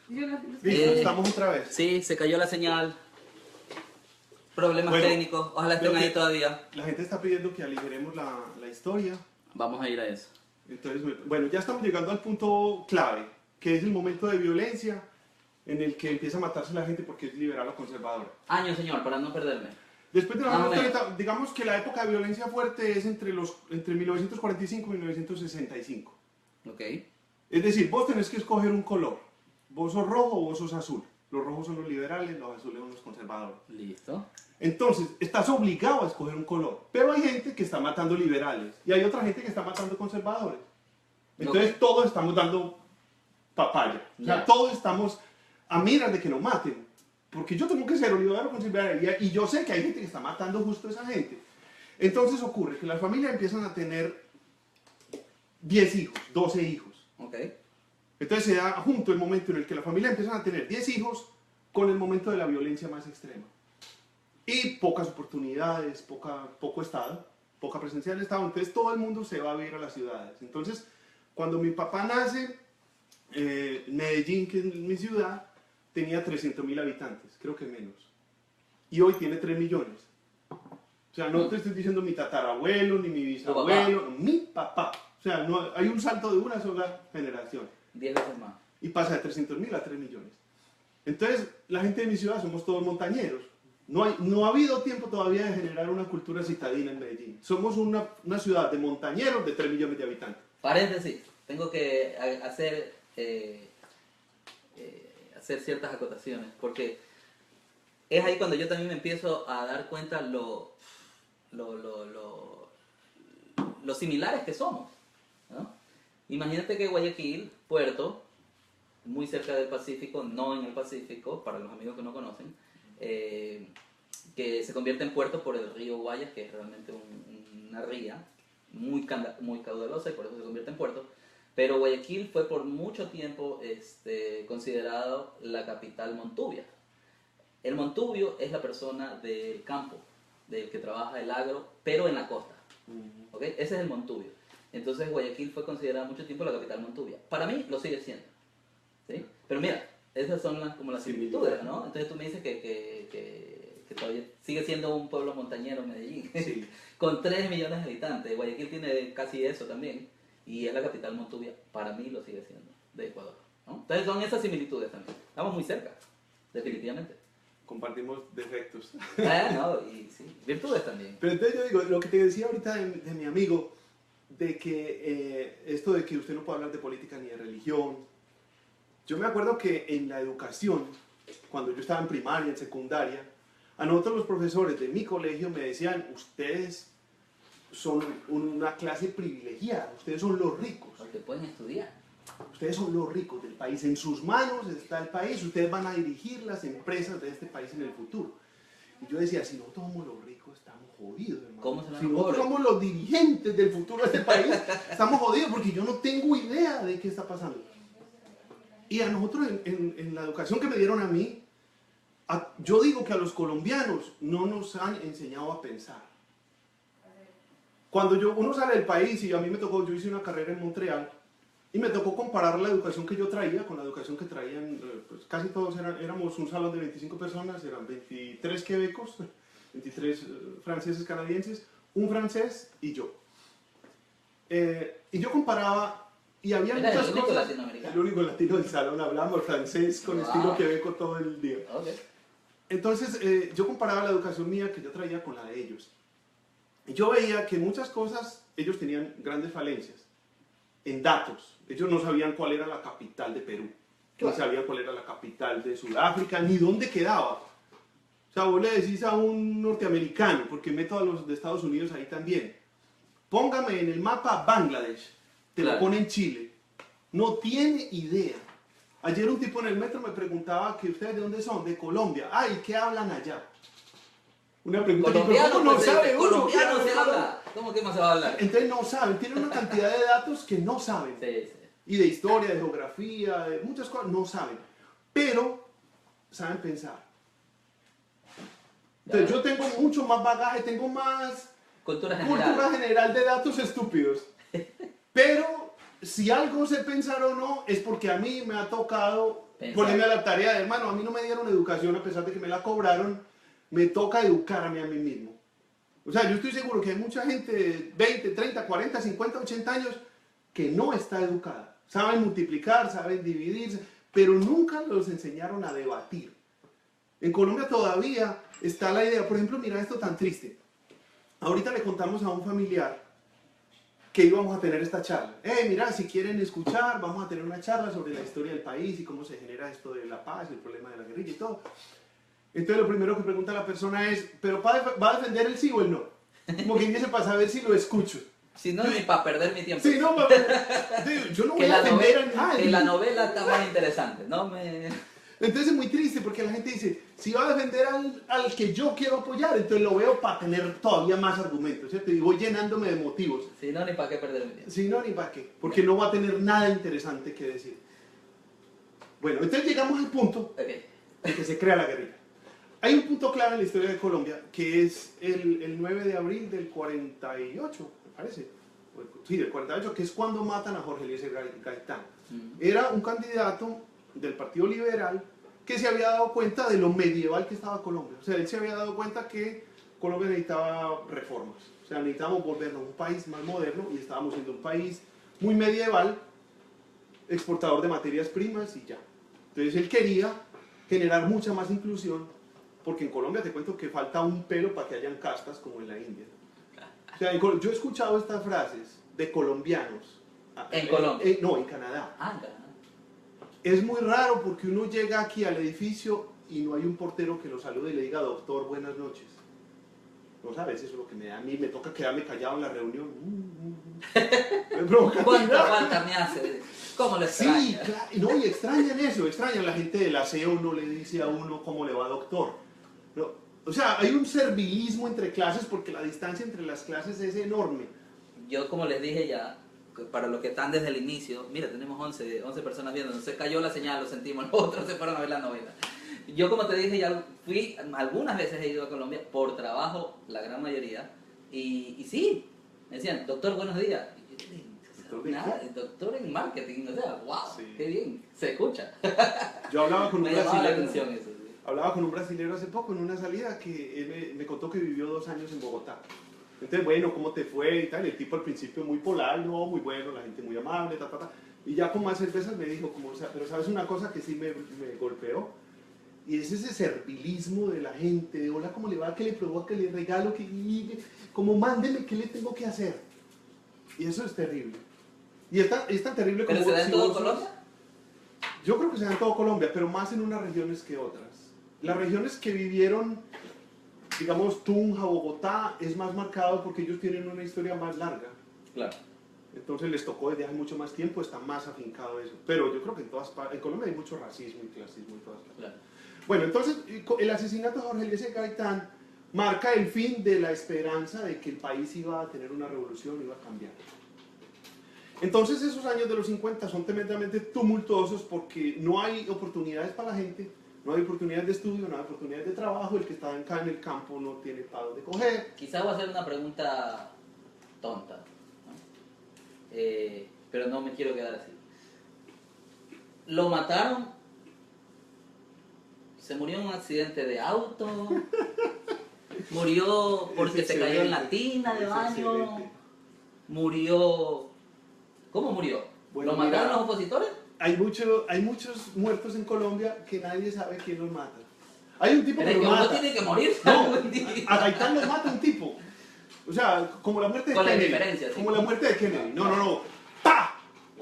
Listo, estamos otra vez. Sí, se cayó la señal. Problemas Bueno, técnicos. Ojalá estén ahí todavía. La gente está pidiendo que aligeremos la historia. Vamos a ir a eso. Entonces, bueno, ya estamos llegando al punto clave, que es el momento de violencia en el que empieza a matarse la gente porque es liberal o conservadora. Año, señor, para no perderme. Después de los años Más o 30, digamos que la época de violencia fuerte es entre 1945 y 1965. Ok. Es decir, vos tenés que escoger un color. Vos sos rojo o vos sos azul. Los rojos son los liberales, los azules son los conservadores. Listo. Entonces, estás obligado a escoger un color. Pero hay gente que está matando liberales y hay otra gente que está matando conservadores. Entonces, todos estamos dando papaya. O sea, todos estamos a miras de que nos maten. Porque yo tengo que ser liberal o conservador y yo sé que hay gente que está matando justo a esa gente. Entonces ocurre que las familias empiezan a tener 10 hijos, 12 hijos. Ok. Entonces se da junto el momento en el que la familia empiezan a tener 10 hijos con el momento de la violencia más extrema. Y pocas oportunidades, poco Estado, poca presencia del Estado. Entonces todo el mundo se va a vivir a las ciudades. Entonces, cuando mi papá nace, Medellín, que es mi ciudad, tenía 300.000 habitantes, creo que menos. Y hoy tiene 3 millones. O sea, no te estoy diciendo mi tatarabuelo, ni mi bisabuelo, mi papá. O sea, no, hay un salto de una sola generación. 10 veces más. Y pasa de 300.000 a 3 millones. Entonces, la gente de mi ciudad somos todos montañeros. No ha habido tiempo todavía de generar una cultura citadina en Medellín. Somos una ciudad de montañeros de 3 millones de habitantes. Paréntesis, tengo que hacer ciertas acotaciones, porque es ahí cuando yo también me empiezo a dar cuenta lo similares que somos, ¿no? Imagínate que Guayaquil, puerto, muy cerca del Pacífico, no en el Pacífico, para los amigos que no conocen, que se convierte en puerto por el río Guayas, que es realmente una ría muy caudalosa y por eso se convierte en puerto. Pero Guayaquil fue por mucho tiempo considerado la capital montuvia. El montuvio es la persona del campo, del que trabaja el agro, pero en la costa. ¿Okay? Ese es el montuvio. Entonces Guayaquil fue considerada mucho tiempo la capital montuvia. Para mí lo sigue siendo, ¿sí? Pero mira, esas son como las similitudes, ¿no? Entonces tú me dices que todavía sigue siendo un pueblo montañero Medellín, sí. Con 3 millones de habitantes. Guayaquil tiene casi eso también. Y es la capital montuvia, para mí lo sigue siendo, de Ecuador, ¿no? Entonces son esas similitudes también. Estamos muy cerca, definitivamente. Compartimos defectos. No, y sí, virtudes también. Pero entonces yo digo, lo que te decía ahorita de mi amigo, de que esto de que usted no puede hablar de política ni de religión. Yo me acuerdo que en la educación, cuando yo estaba en primaria, en secundaria, a nosotros los profesores de mi colegio me decían, ustedes son una clase privilegiada, ustedes son los ricos. Porque pueden estudiar. Ustedes son los ricos del país, en sus manos está el país, ustedes van a dirigir las empresas de este país en el futuro. Y yo decía, si nosotros somos los ricos, estamos jodidos, hermano. ¿Cómo serán si los nosotros pobres? somos los dirigentes del futuro de este país, estamos jodidos porque yo no tengo idea de qué está pasando. Y a nosotros en la educación que me dieron a mí, yo digo que a los colombianos no nos han enseñado a pensar. Cuando uno sale del país, y a mí me tocó, yo hice una carrera en Montreal, y me tocó comparar la educación que yo traía con la educación que traían, pues casi todos éramos un salón de 25 personas, eran 23 quebecos, 23 franceses canadienses, un francés y yo. Y yo comparaba, y había muchas cosas. El único latino del salón, hablábamos francés con estilo quebeco todo el día. Okay. Entonces, yo comparaba la educación mía que yo traía con la de ellos. Y yo veía que muchas cosas, ellos tenían grandes falencias en datos. Ellos no sabían cuál era la capital de Perú, no sabían cuál era la capital de Sudáfrica, ni dónde quedaba. O sea, vos le decís a un norteamericano, porque meto a los de Estados Unidos ahí también, póngame en el mapa Bangladesh, te lo pone en Chile. No tiene idea. Ayer un tipo en el metro me preguntaba que ustedes de dónde son, de Colombia. Ay, ¿qué hablan allá? Una pregunta colombiano, que no sabe uno. Colombiano se habla. ¿Cómo que más se va a hablar? Entonces no saben, tienen una cantidad de datos que no saben. Sí. Y de historia, de geografía, de muchas cosas, no saben. Pero saben pensar. Entonces yo tengo mucho más bagaje, tengo más cultura general de datos estúpidos. Pero si algo sé pensar o no, es porque a mí me ha tocado ponerme a la tarea de, hermano, a mí no me dieron educación a pesar de que me la cobraron, me toca educarme a mí mismo. O sea, yo estoy seguro que hay mucha gente de 20, 30, 40, 50, 80 años que no está educada. Saben multiplicar, saben dividirse, pero nunca los enseñaron a debatir. En Colombia todavía está la idea, por ejemplo, mira esto tan triste. Ahorita le contamos a un familiar que íbamos a tener esta charla. Mira, si quieren escuchar, vamos a tener una charla sobre la historia del país y cómo se genera esto de la paz, el problema de la guerrilla y todo. Entonces lo primero que pregunta la persona es, ¿pero va a defender el sí o el no? Como quien dice, para saber si lo escucho. Si no, ni para perder mi tiempo. Sí, no, yo no voy a defender a nadie. Que la novela está más interesante, ¿no? Entonces es muy triste porque la gente dice, si va a defender al que yo quiero apoyar, entonces lo veo para tener todavía más argumentos, ¿cierto? Y voy llenándome de motivos. Si no, ni para qué perder mi tiempo. Si no, ni para qué, porque no va a tener nada interesante que decir. Bueno, entonces llegamos al punto en que se crea la guerrilla. Hay un punto clave en la historia de Colombia, que es el 9 de abril del 48, me parece. Sí, del 48, que es cuando matan a Jorge Eliezer Gaitán. Era un candidato del Partido Liberal que se había dado cuenta de lo medieval que estaba Colombia. O sea, él se había dado cuenta que Colombia necesitaba reformas. O sea, necesitábamos volvernos un país más moderno y estábamos siendo un país muy medieval, exportador de materias primas y ya. Entonces él quería generar mucha más inclusión, porque en Colombia te cuento que falta un pelo para que hayan castas como en la India. O sea, yo he escuchado estas frases de colombianos. ¿En Colombia? No, en Canadá. Ah, en Canadá. Es muy raro porque uno llega aquí al edificio y no hay un portero que lo salude y le diga, doctor, buenas noches. No sabes, eso es lo que me da a mí, me toca quedarme callado en la reunión. Me provoca. ¿Cuánta falta me hace? ¿Cómo lo extraña? Sí, claro, no, y extrañan eso, extrañan la gente del aseo, no le dice a uno cómo le va, doctor. No, o sea, hay un servilismo entre clases porque la distancia entre las clases es enorme. Yo, como les dije ya, para los que están desde el inicio, mira, tenemos 11 personas viendo, se cayó la señal, lo sentimos, los otros se fueron a ver la novela. Yo, como te dije, ya fui, algunas veces he ido a Colombia por trabajo, la gran mayoría, y sí, me decían, doctor, buenos días. Y yo dije, nada, doctor en marketing, o sea, wow, sí. Qué bien, se escucha. Yo hablaba con un brasileño. Hablaba con un brasileño hace poco en una salida que él me contó que vivió 2 años en Bogotá. Entonces, bueno, ¿cómo te fue? Y tal. El tipo al principio muy polar, no, muy bueno, la gente muy amable, ta, ta, ta. Y ya con más cervezas me dijo, como, o sea, pero ¿sabes una cosa que sí me golpeó? Y es ese servilismo de la gente, de hola, ¿cómo le va? ¿Qué le provoca? ¿Qué le regalo? Como mándeme, ¿qué le tengo que hacer? Y eso es terrible. Y es tan terrible como... ¿Pero se da en todo Colombia? Yo creo que se da en todo Colombia, pero más en unas regiones que otras. Las regiones que vivieron, digamos, Tunja, Bogotá, es más marcado porque ellos tienen una historia más larga. Claro. Entonces les tocó desde hace mucho más tiempo, está más afincado eso. Pero yo creo que en Colombia hay mucho racismo y clasismo y todas las cosas. Claro. Bueno, entonces el asesinato de Jorge Eliezer Gaitán marca el fin de la esperanza de que el país iba a tener una revolución, iba a cambiar. Entonces esos años de los 50 son tremendamente tumultuosos porque no hay oportunidades para la gente, no hay oportunidades de estudio, no hay oportunidades de trabajo, el que está acá en el campo no tiene para dónde coger. Quizás voy a hacer una pregunta tonta, ¿no? Pero no me quiero quedar así. ¿Lo mataron? ¿Se murió en un accidente de auto? ¿Murió porque se cayó en la tina de baño? ¿Murió? ¿Cómo murió? Bueno, ¿Lo mataron mira, los opositores? Hay muchos muertos en Colombia que nadie sabe quién los mata. Hay un tipo que Pero lo que uno mata. tiene que morir. No, a Gaitán lo mata un tipo. O sea, como la muerte de Con la Kennedy. diferencia, sí. Como la muerte de Kennedy. No. ¡Pa!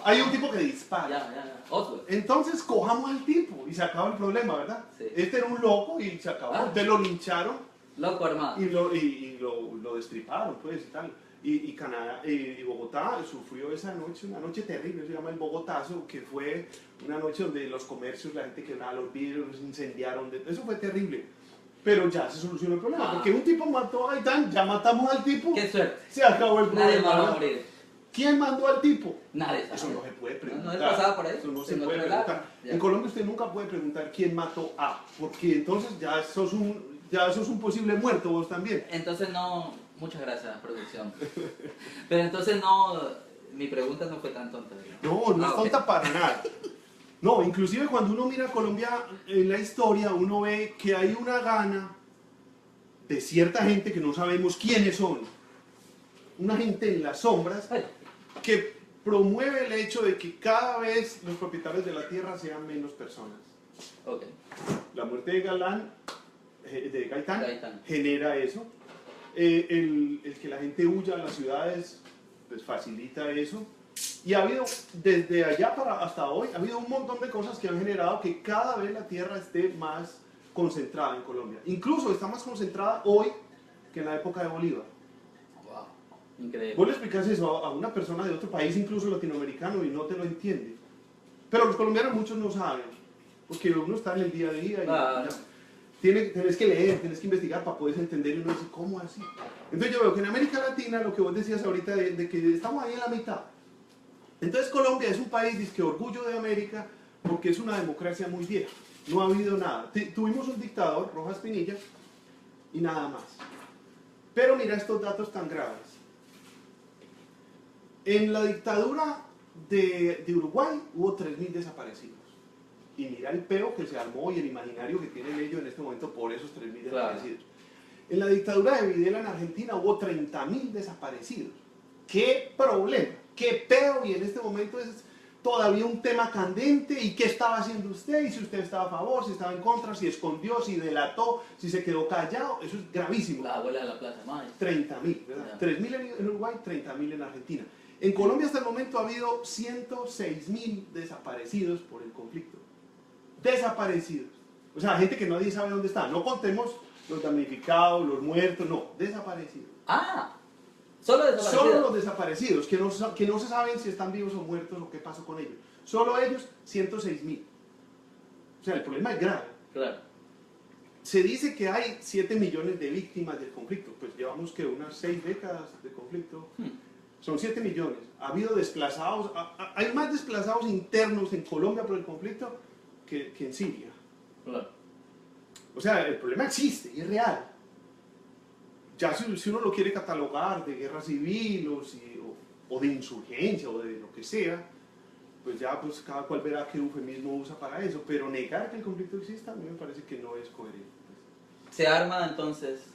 Hay un tipo que dispara. Ya. Oswald. Entonces cojamos al tipo y se acaba el problema, ¿verdad? Sí. Este era un loco y se acabó. Entonces lo lincharon Loco armado. y lo destriparon, pues, y tal. Y Canadá, y Bogotá sufrió esa noche, una noche terrible, se llama el Bogotazo, que fue una noche donde los comercios, la gente quebraba los vidrios, incendiaron, eso fue terrible. Pero ya se solucionó el problema, porque un tipo mató a Gaitán, ya matamos al tipo, Qué suerte. se acabó el problema. Nadie más va a morir. ¿Quién mandó al tipo? Nadie sabe. Eso no se puede preguntar. No le pasaba por ahí. Eso no se En puede otro preguntar. lado. Ya. En Colombia usted nunca puede preguntar quién mató a, porque entonces ya sos un posible muerto vos también. Entonces no... Muchas gracias, producción. Pero entonces no mi pregunta no fue tan tonta. No, no es tonta para nada. No, inclusive cuando uno mira a Colombia en la historia, uno ve que hay una gana de cierta gente que no sabemos quiénes son. Una gente en las sombras que promueve el hecho de que cada vez los propietarios de la tierra sean menos personas. Okay. La muerte de Gaitán genera eso. El que la gente huya a las ciudades pues facilita eso. Y ha habido, desde allá para hasta hoy, ha habido un montón de cosas que han generado que cada vez la tierra esté más concentrada en Colombia. Incluso está más concentrada hoy que en la época de Bolívar. Wow, increíble. Vos le explicas eso a una persona de otro país, incluso latinoamericano, y no te lo entiende. Pero los colombianos muchos no saben, porque uno está en el día a día y ya. Tienes que leer, tienes que investigar para poder entender y uno dice, ¿cómo así? Entonces yo veo que en América Latina, lo que vos decías ahorita de que estamos ahí en la mitad. Entonces Colombia es un país que orgullo de América porque es una democracia muy vieja. No ha habido nada. Tuvimos un dictador, Rojas Pinilla, y nada más. Pero mira estos datos tan graves. En la dictadura de Uruguay hubo 3.000 desaparecidos. Y mira el peo que se armó y el imaginario que tienen ellos en este momento por esos 3.000 desaparecidos. En la dictadura de Videla en Argentina hubo 30.000 desaparecidos. ¡Qué problema! ¡Qué peo! Y en este momento es todavía un tema candente. ¿Y qué estaba haciendo usted? Y si usted estaba a favor, si estaba en contra, si escondió, si delató, si se quedó callado. Eso es gravísimo. La abuela de la Plaza Mayo. 30.000, ¿verdad? 3.000 en Uruguay, 30.000 en Argentina. En Colombia hasta el momento ha habido 106.000 desaparecidos por el conflicto. Desaparecidos. O sea, gente que nadie sabe dónde está. No contemos los damnificados, los muertos, no. Desaparecidos. Ah, solo desaparecidos. Solo los desaparecidos, que no se saben si están vivos o muertos o qué pasó con ellos. Solo ellos, 106.000. O sea, el problema es grave. Claro. Se dice que hay 7 millones de víctimas del conflicto. Pues llevamos que unas 6 décadas de conflicto. Son 7 millones. Ha habido desplazados, hay más desplazados internos en Colombia por el conflicto que en Siria. Claro. O sea, el problema existe y es real. Ya si uno lo quiere catalogar de guerra civil o de insurgencia o de lo que sea, pues ya pues cada cual verá qué eufemismo usa para eso. Pero negar que el conflicto exista a mí me parece que no es coherente. Se arma entonces.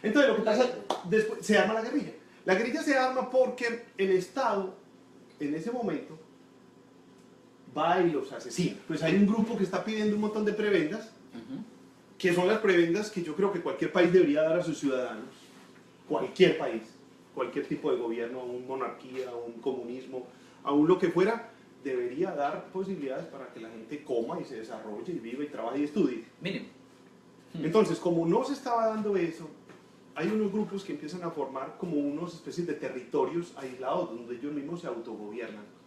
Entonces lo que pasa, después se arma la guerrilla. La guerrilla se arma porque el Estado, en ese momento, va y los asesina. Pues hay un grupo que está pidiendo un montón de prebendas, que son las prebendas que yo creo que cualquier país debería dar a sus ciudadanos. Cualquier país, cualquier tipo de gobierno, un monarquía, un comunismo, aún lo que fuera, debería dar posibilidades para que la gente coma y se desarrolle y viva y trabaje y estudie. Mínimo. Entonces, como no se estaba dando eso, hay unos grupos que empiezan a formar como unas especies de territorios aislados donde ellos mismos se autogobiernan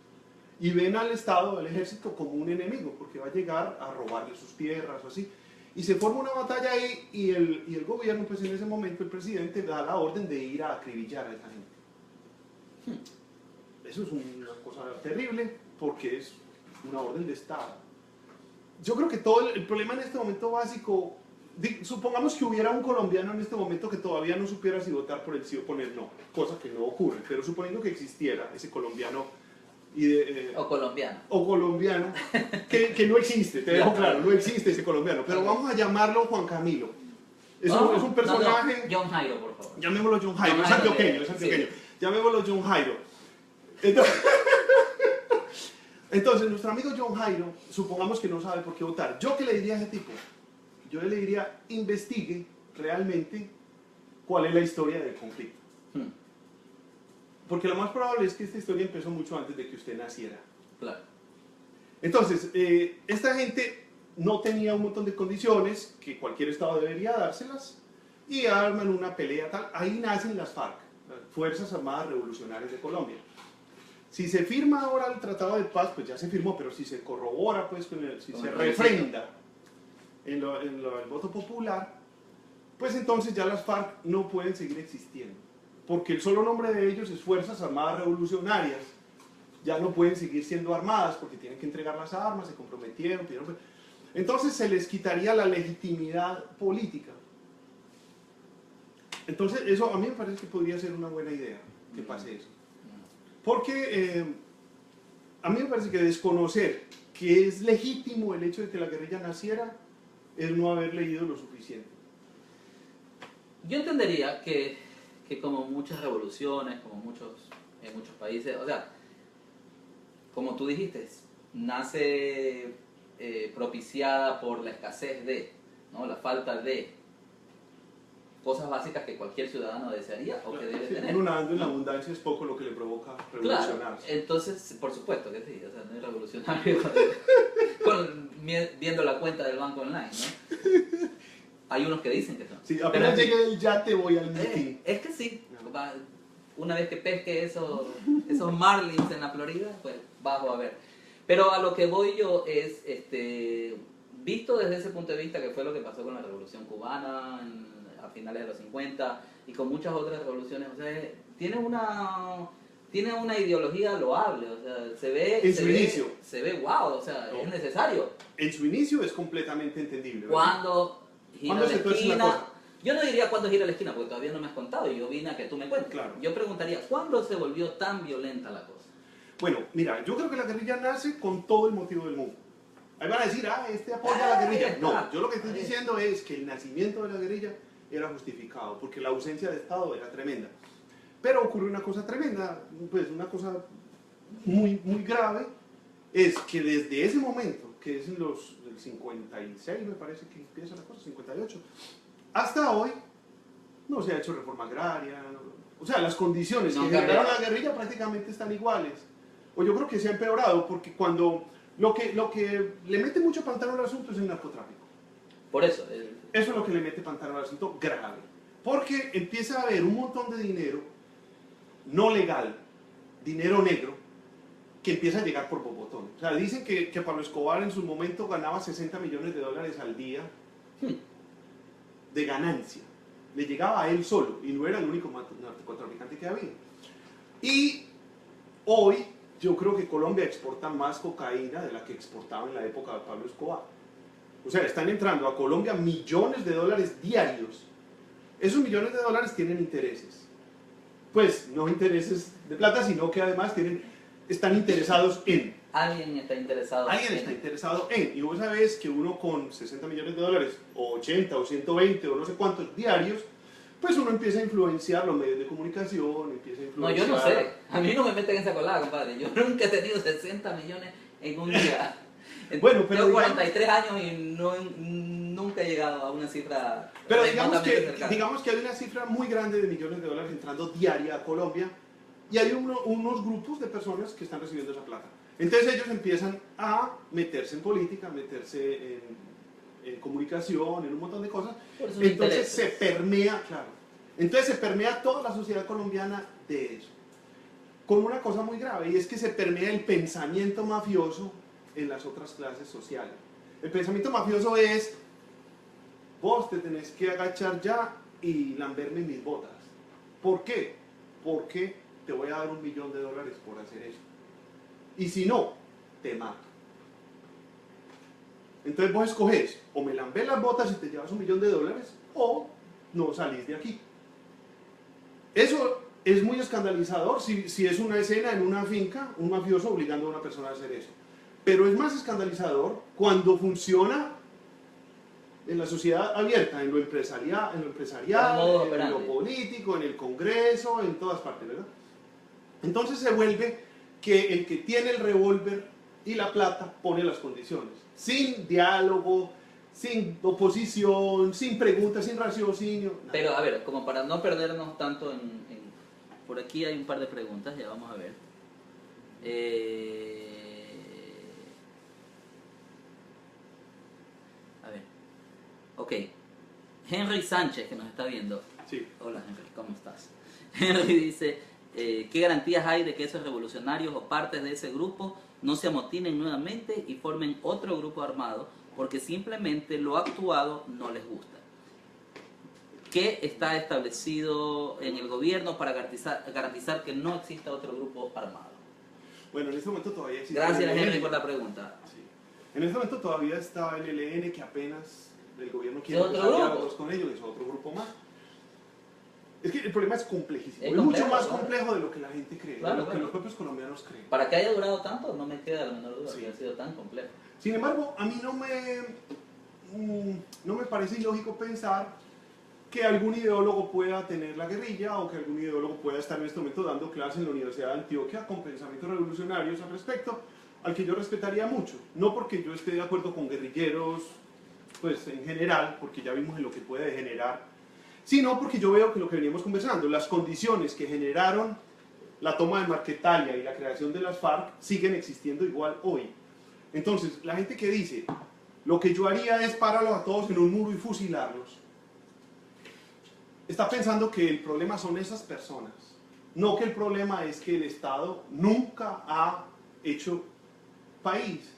y ven al Estado, al ejército como un enemigo porque va a llegar a robarle sus tierras o así, y se forma una batalla ahí y el gobierno, pues en ese momento el presidente da la orden de ir a acribillar a esa gente. Eso es una cosa terrible porque es una orden de Estado. Yo creo que todo el problema en este momento básico, supongamos que hubiera un colombiano en este momento que todavía no supiera si votar por el sí o por el no, cosa que no ocurre, pero suponiendo que existiera ese colombiano o colombiano que no existe, te dejo claro, no existe ese colombiano, pero vamos a llamarlo Juan Camilo. Es un personaje. John Jairo, por favor. Llamémoslo John Jairo, es antioqueño. Sí. Llamémoslo John Jairo. Entonces, nuestro amigo John Jairo, supongamos que no sabe por qué votar. ¿Yo qué le diría a ese tipo? Yo le diría, investigue realmente cuál es la historia del conflicto. Porque lo más probable es que esta historia empezó mucho antes de que usted naciera. Claro. Entonces, esta gente no tenía un montón de condiciones que cualquier Estado debería dárselas y arman una pelea tal. Ahí nacen las FARC, las Fuerzas Armadas Revolucionarias de Colombia. Si se firma ahora el Tratado de Paz, pues ya se firmó, pero si se corrobora, pues si se refrenda en el voto popular, pues entonces ya las FARC no pueden seguir existiendo. Porque el solo nombre de ellos es Fuerzas Armadas Revolucionarias. Ya no pueden seguir siendo armadas porque tienen que entregar las armas, se comprometieron, pidieron. Entonces se les quitaría la legitimidad política. Entonces eso a mí me parece que podría ser una buena idea, que pase eso. Porque a mí me parece que desconocer que es legítimo el hecho de que la guerrilla naciera es no haber leído lo suficiente. Yo entendería que como muchas revoluciones, en muchos países, o sea, como tú dijiste, nace propiciada por la escasez de, ¿no? La falta de cosas básicas que cualquier ciudadano desearía o que debe tener. Uno nadando en la abundancia es poco lo que le provoca revolucionarse. Claro, entonces, por supuesto que sí, o sea, no es revolucionario viendo la cuenta del banco online, ¿no? Hay unos que dicen que son. Sí, apenas llegue el yate voy al meeting. Es que sí, una vez que pesque esos marlins en la Florida, pues bajo a ver. Pero a lo que voy yo es, visto desde ese punto de vista, que fue lo que pasó con la Revolución Cubana a finales de los 50 y con muchas otras revoluciones, o sea, tiene una ideología loable, o sea, se ve wow, o sea, es necesario. En su inicio es completamente entendible, ¿verdad? Cuando gira la se tuerce una esquina, cosa? yo no diría cuándo gira la esquina, porque todavía no me has contado y yo vine a que tú me cuentes. Claro. Yo preguntaría, ¿cuándo se volvió tan violenta la cosa? Bueno, mira, yo creo que la guerrilla nace con todo el motivo del mundo. Ahí van a decir, este apoya a la guerrilla. No, yo lo que estoy diciendo es que el nacimiento de la guerrilla era justificado, porque la ausencia de Estado era tremenda. Pero ocurrió una cosa tremenda, pues una cosa muy, muy grave, es que desde ese momento, que es en el 56, me parece que empieza la cosa, 58, hasta hoy, no se ha hecho reforma agraria, o sea, las condiciones que generaron la guerrilla prácticamente están iguales. O yo creo que se ha empeorado, porque cuando lo que le mete mucho pantano al asunto es el narcotráfico. Por eso. Eso es lo que le mete pantano al asunto grave. Porque empieza a haber un montón de dinero no legal, dinero negro, que empieza a llegar por bobotón. O sea, dicen que Pablo Escobar en su momento ganaba 60 millones de dólares al día de ganancia. Le llegaba a él solo, y no era el único narcotraficante que había. Y hoy yo creo que Colombia exporta más cocaína de la que exportaba en la época de Pablo Escobar. O sea, están entrando a Colombia millones de dólares diarios. Esos millones de dólares tienen intereses. Pues no intereses de plata, sino que además están interesados en. Alguien está interesado en. Y vos sabés que uno con 60 millones de dólares, o 80, o 120, o no sé cuántos diarios, pues uno empieza a influenciar los medios de comunicación, empieza a influenciar. No, yo no sé. A mí no me meten en esa colada, compadre. Yo nunca he tenido 60 millones en un día. Bueno, pero tengo 43 años y nunca he llegado a una cifra. Pero digamos que hay una cifra muy grande de millones de dólares entrando diaria a Colombia, y hay unos grupos de personas que están recibiendo esa plata. Entonces ellos empiezan a meterse en política, a meterse en comunicación, en un montón de cosas. Entonces se permea, claro. Entonces se permea toda la sociedad colombiana de eso. Con una cosa muy grave, y es que se permea el pensamiento mafioso en las otras clases sociales. El pensamiento mafioso es: vos te tenés que agachar ya y lamberme mis botas. ¿Por qué? Porque te voy a dar $1 millón por hacer eso. Y si no, te mato. Entonces vos escoges, o me lambes las botas y te llevas $1 millón, o no salís de aquí. Eso es muy escandalizador si es una escena en una finca, un mafioso obligando a una persona a hacer eso. Pero es más escandalizador cuando funciona en la sociedad abierta, en lo empresarial, en lo político, en el Congreso, en todas partes, ¿verdad? Entonces se vuelve que el que tiene el revólver y la plata pone las condiciones, sin diálogo, sin oposición, sin preguntas, sin raciocinio. Nada. Pero a ver, como para no perdernos tanto por aquí hay un par de preguntas, ya vamos a ver. A ver. Ok. Henry Sánchez, que nos está viendo. Sí. Hola Henry, ¿cómo estás? Henry dice, ¿qué garantías hay de que esos revolucionarios o partes de ese grupo no se amotinen nuevamente y formen otro grupo armado porque simplemente lo actuado no les gusta? ¿Qué está establecido en el gobierno para garantizar que no exista otro grupo armado? Bueno, en este momento todavía existe. Gracias Henry por la pregunta. Sí. En este momento todavía está el ELN, que apenas el gobierno quiere diálogos con ellos, es otro grupo más. Es que el problema es complejísimo, Es es complejo, mucho más claro. complejo de lo que la gente cree, Claro, de lo que claro. los propios colombianos creen. Para que haya durado tanto, no me queda la menor duda Sí. que ha sido tan complejo. Sin embargo, a mí no me parece ilógico pensar que algún ideólogo pueda tener la guerrilla o que algún ideólogo pueda estar en este momento dando clases en la Universidad de Antioquia con pensamientos revolucionarios al respecto, al que yo respetaría mucho. No porque yo esté de acuerdo con guerrilleros, pues en general, porque ya vimos en lo que puede degenerar, sino porque yo veo que lo que veníamos conversando, las condiciones que generaron la toma de Marquetalia y la creación de las FARC siguen existiendo igual hoy. Entonces, la gente que dice, lo que yo haría es pararlos a todos en un muro y fusilarlos, está pensando que el problema son esas personas, no que el problema es que el Estado nunca ha hecho país.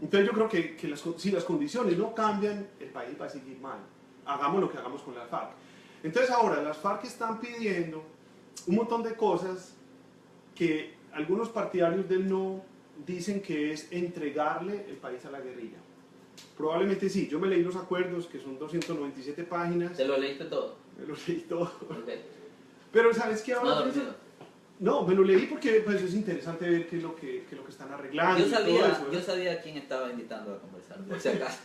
Entonces yo creo que si las condiciones no cambian, el país va a seguir mal. Hagamos lo que hagamos con las FARC. Entonces ahora las FARC están pidiendo un montón de cosas que algunos partidarios del no dicen que es entregarle el país a la guerrilla. Probablemente sí, yo me leí los acuerdos, que son 297 páginas. ¿Te lo leíste todo? Me lo leí todo. Ok. Pero ¿sabes qué? Ahora No, pienso- dormido. No, me lo leí porque pues, es interesante ver qué es lo que están arreglando. Yo y todo sabía, eso, yo ¿verdad? sabía a quién estaba invitando a conversar, por si acaso.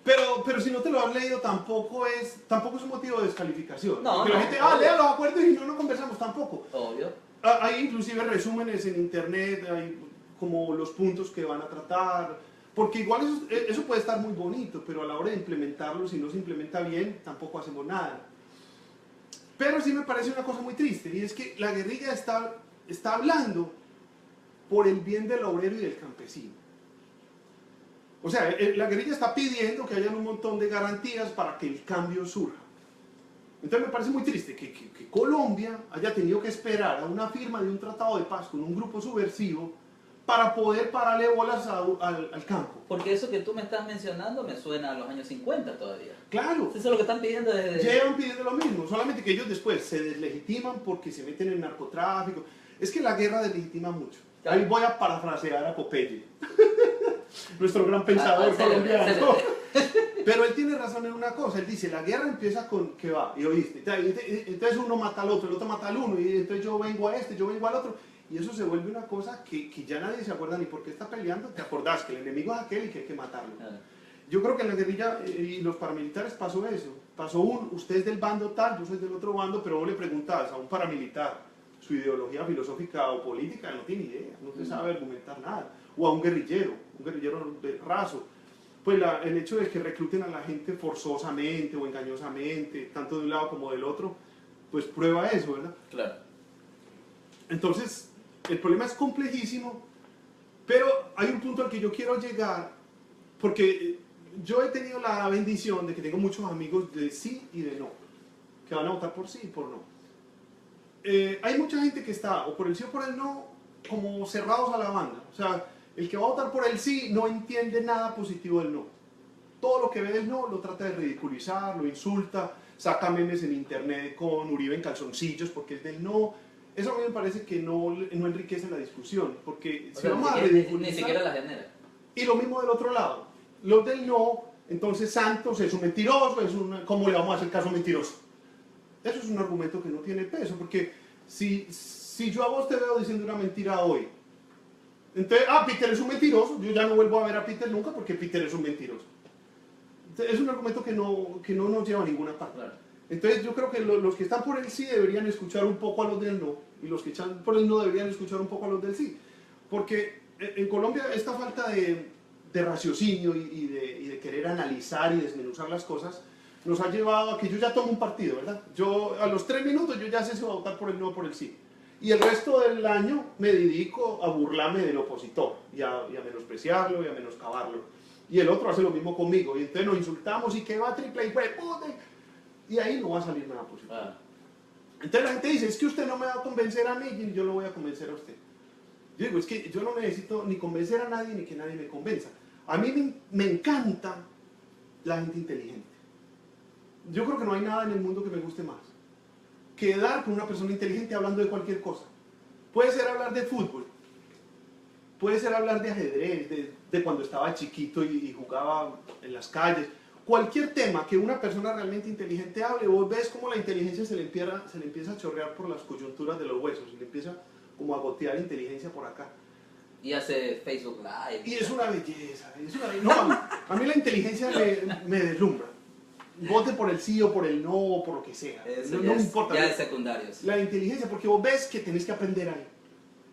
Pero si no te lo has leído, tampoco es un motivo de descalificación. No, Porque la no, gente, obvio. lea los acuerdos y no conversamos tampoco. Obvio. Hay inclusive resúmenes en internet, hay como los puntos que van a tratar, porque igual eso puede estar muy bonito, pero a la hora de implementarlo, si no se implementa bien, tampoco hacemos nada. Pero sí me parece una cosa muy triste, y es que la guerrilla está hablando por el bien del obrero y del campesino. O sea, la guerrilla está pidiendo que haya un montón de garantías para que el cambio surja. Entonces me parece muy triste que Colombia haya tenido que esperar a una firma de un tratado de paz con un grupo subversivo para poder pararle bolas al campo. Porque eso que tú me estás mencionando me suena a los años 50 todavía. Claro, Eso es lo que están pidiendo desde... llevan pidiendo lo mismo, solamente que ellos después se deslegitiman porque se meten en narcotráfico. Es que la guerra deslegitima mucho. Claro. Ahí voy a parafrasear a Popeye, nuestro gran pensador Excelente, colombiano. excelente. Pero él tiene razón en una cosa, él dice, la guerra empieza con que va, y oíste, entonces uno mata al otro, el otro mata al uno, y entonces yo vengo a este, yo vengo al otro, y eso se vuelve una cosa que ya nadie se acuerda ni por qué está peleando, te acordás que el enemigo es aquel y que hay que matarlo. Ah, Yo creo que en la guerrilla y los paramilitares pasó eso, usted es del bando tal, yo soy del otro bando, pero vos le preguntás a un paramilitar su ideología filosófica o política, él no tiene idea, no te sabe argumentar nada, o a un guerrillero raso. Pues el hecho de que recluten a la gente forzosamente o engañosamente, tanto de un lado como del otro, pues prueba eso, ¿verdad? Claro. Entonces, el problema es complejísimo, pero hay un punto al que yo quiero llegar, porque yo he tenido la bendición de que tengo muchos amigos de sí y de no, que van a votar por sí y por no. Hay mucha gente que está o por el sí o por el no, como cerrados a la banda. O sea, el que va a votar por el sí no entiende nada positivo del no. Todo lo que ve del no lo trata de ridiculizar, lo insulta, saca memes en internet con Uribe en calzoncillos porque es del no. Eso a mí me parece que no enriquece la discusión, porque O si sea, vamos a ni ridiculizar... siquiera la genera. Y lo mismo del otro lado. Los del no, entonces Santos es un mentiroso, ¿cómo le vamos a hacer caso mentiroso? Eso es un argumento que no tiene peso, porque si yo a vos te veo diciendo una mentira hoy, entonces, Peter es un mentiroso, yo ya no vuelvo a ver a Peter nunca porque Peter es un mentiroso. Entonces, es un argumento que no nos lleva a ninguna parte. Claro. Entonces yo creo que los que están por el sí deberían escuchar un poco a los del no, y los que están por el no deberían escuchar un poco a los del sí. Porque en Colombia esta falta de raciocinio y de querer analizar y desmenuzar las cosas nos ha llevado a que yo ya tomo un partido, ¿verdad? Yo a los 3 minutos yo ya sé si voy a votar por el no o por el sí. Y el resto del año me dedico a burlarme del opositor y a menospreciarlo y a menoscabarlo. Y el otro hace lo mismo conmigo. Y entonces nos insultamos y que va triple y puede. Y ahí no va a salir nada positivo. Ah. Entonces la gente dice, es que usted no me va a convencer a mí y yo lo voy a convencer a usted. Yo digo, es que yo no necesito ni convencer a nadie ni que nadie me convenza. A mí me encanta la gente inteligente. Yo creo que no hay nada en el mundo que me guste más. Quedar con una persona inteligente hablando de cualquier cosa. Puede ser hablar de fútbol, puede ser hablar de ajedrez, de cuando estaba chiquito y jugaba en las calles, cualquier tema que una persona realmente inteligente hable, vos ves cómo la inteligencia se le empieza a chorrear por las coyunturas de los huesos, y le empieza como a gotear inteligencia por acá. Y hace Facebook Live. Y es una belleza. No, a mí la inteligencia me deslumbra. Vote por el sí o por el no o por lo que sea. Eso No ya me importa. Ya es secundario. Sí. La inteligencia, porque vos ves que tenés que aprender algo.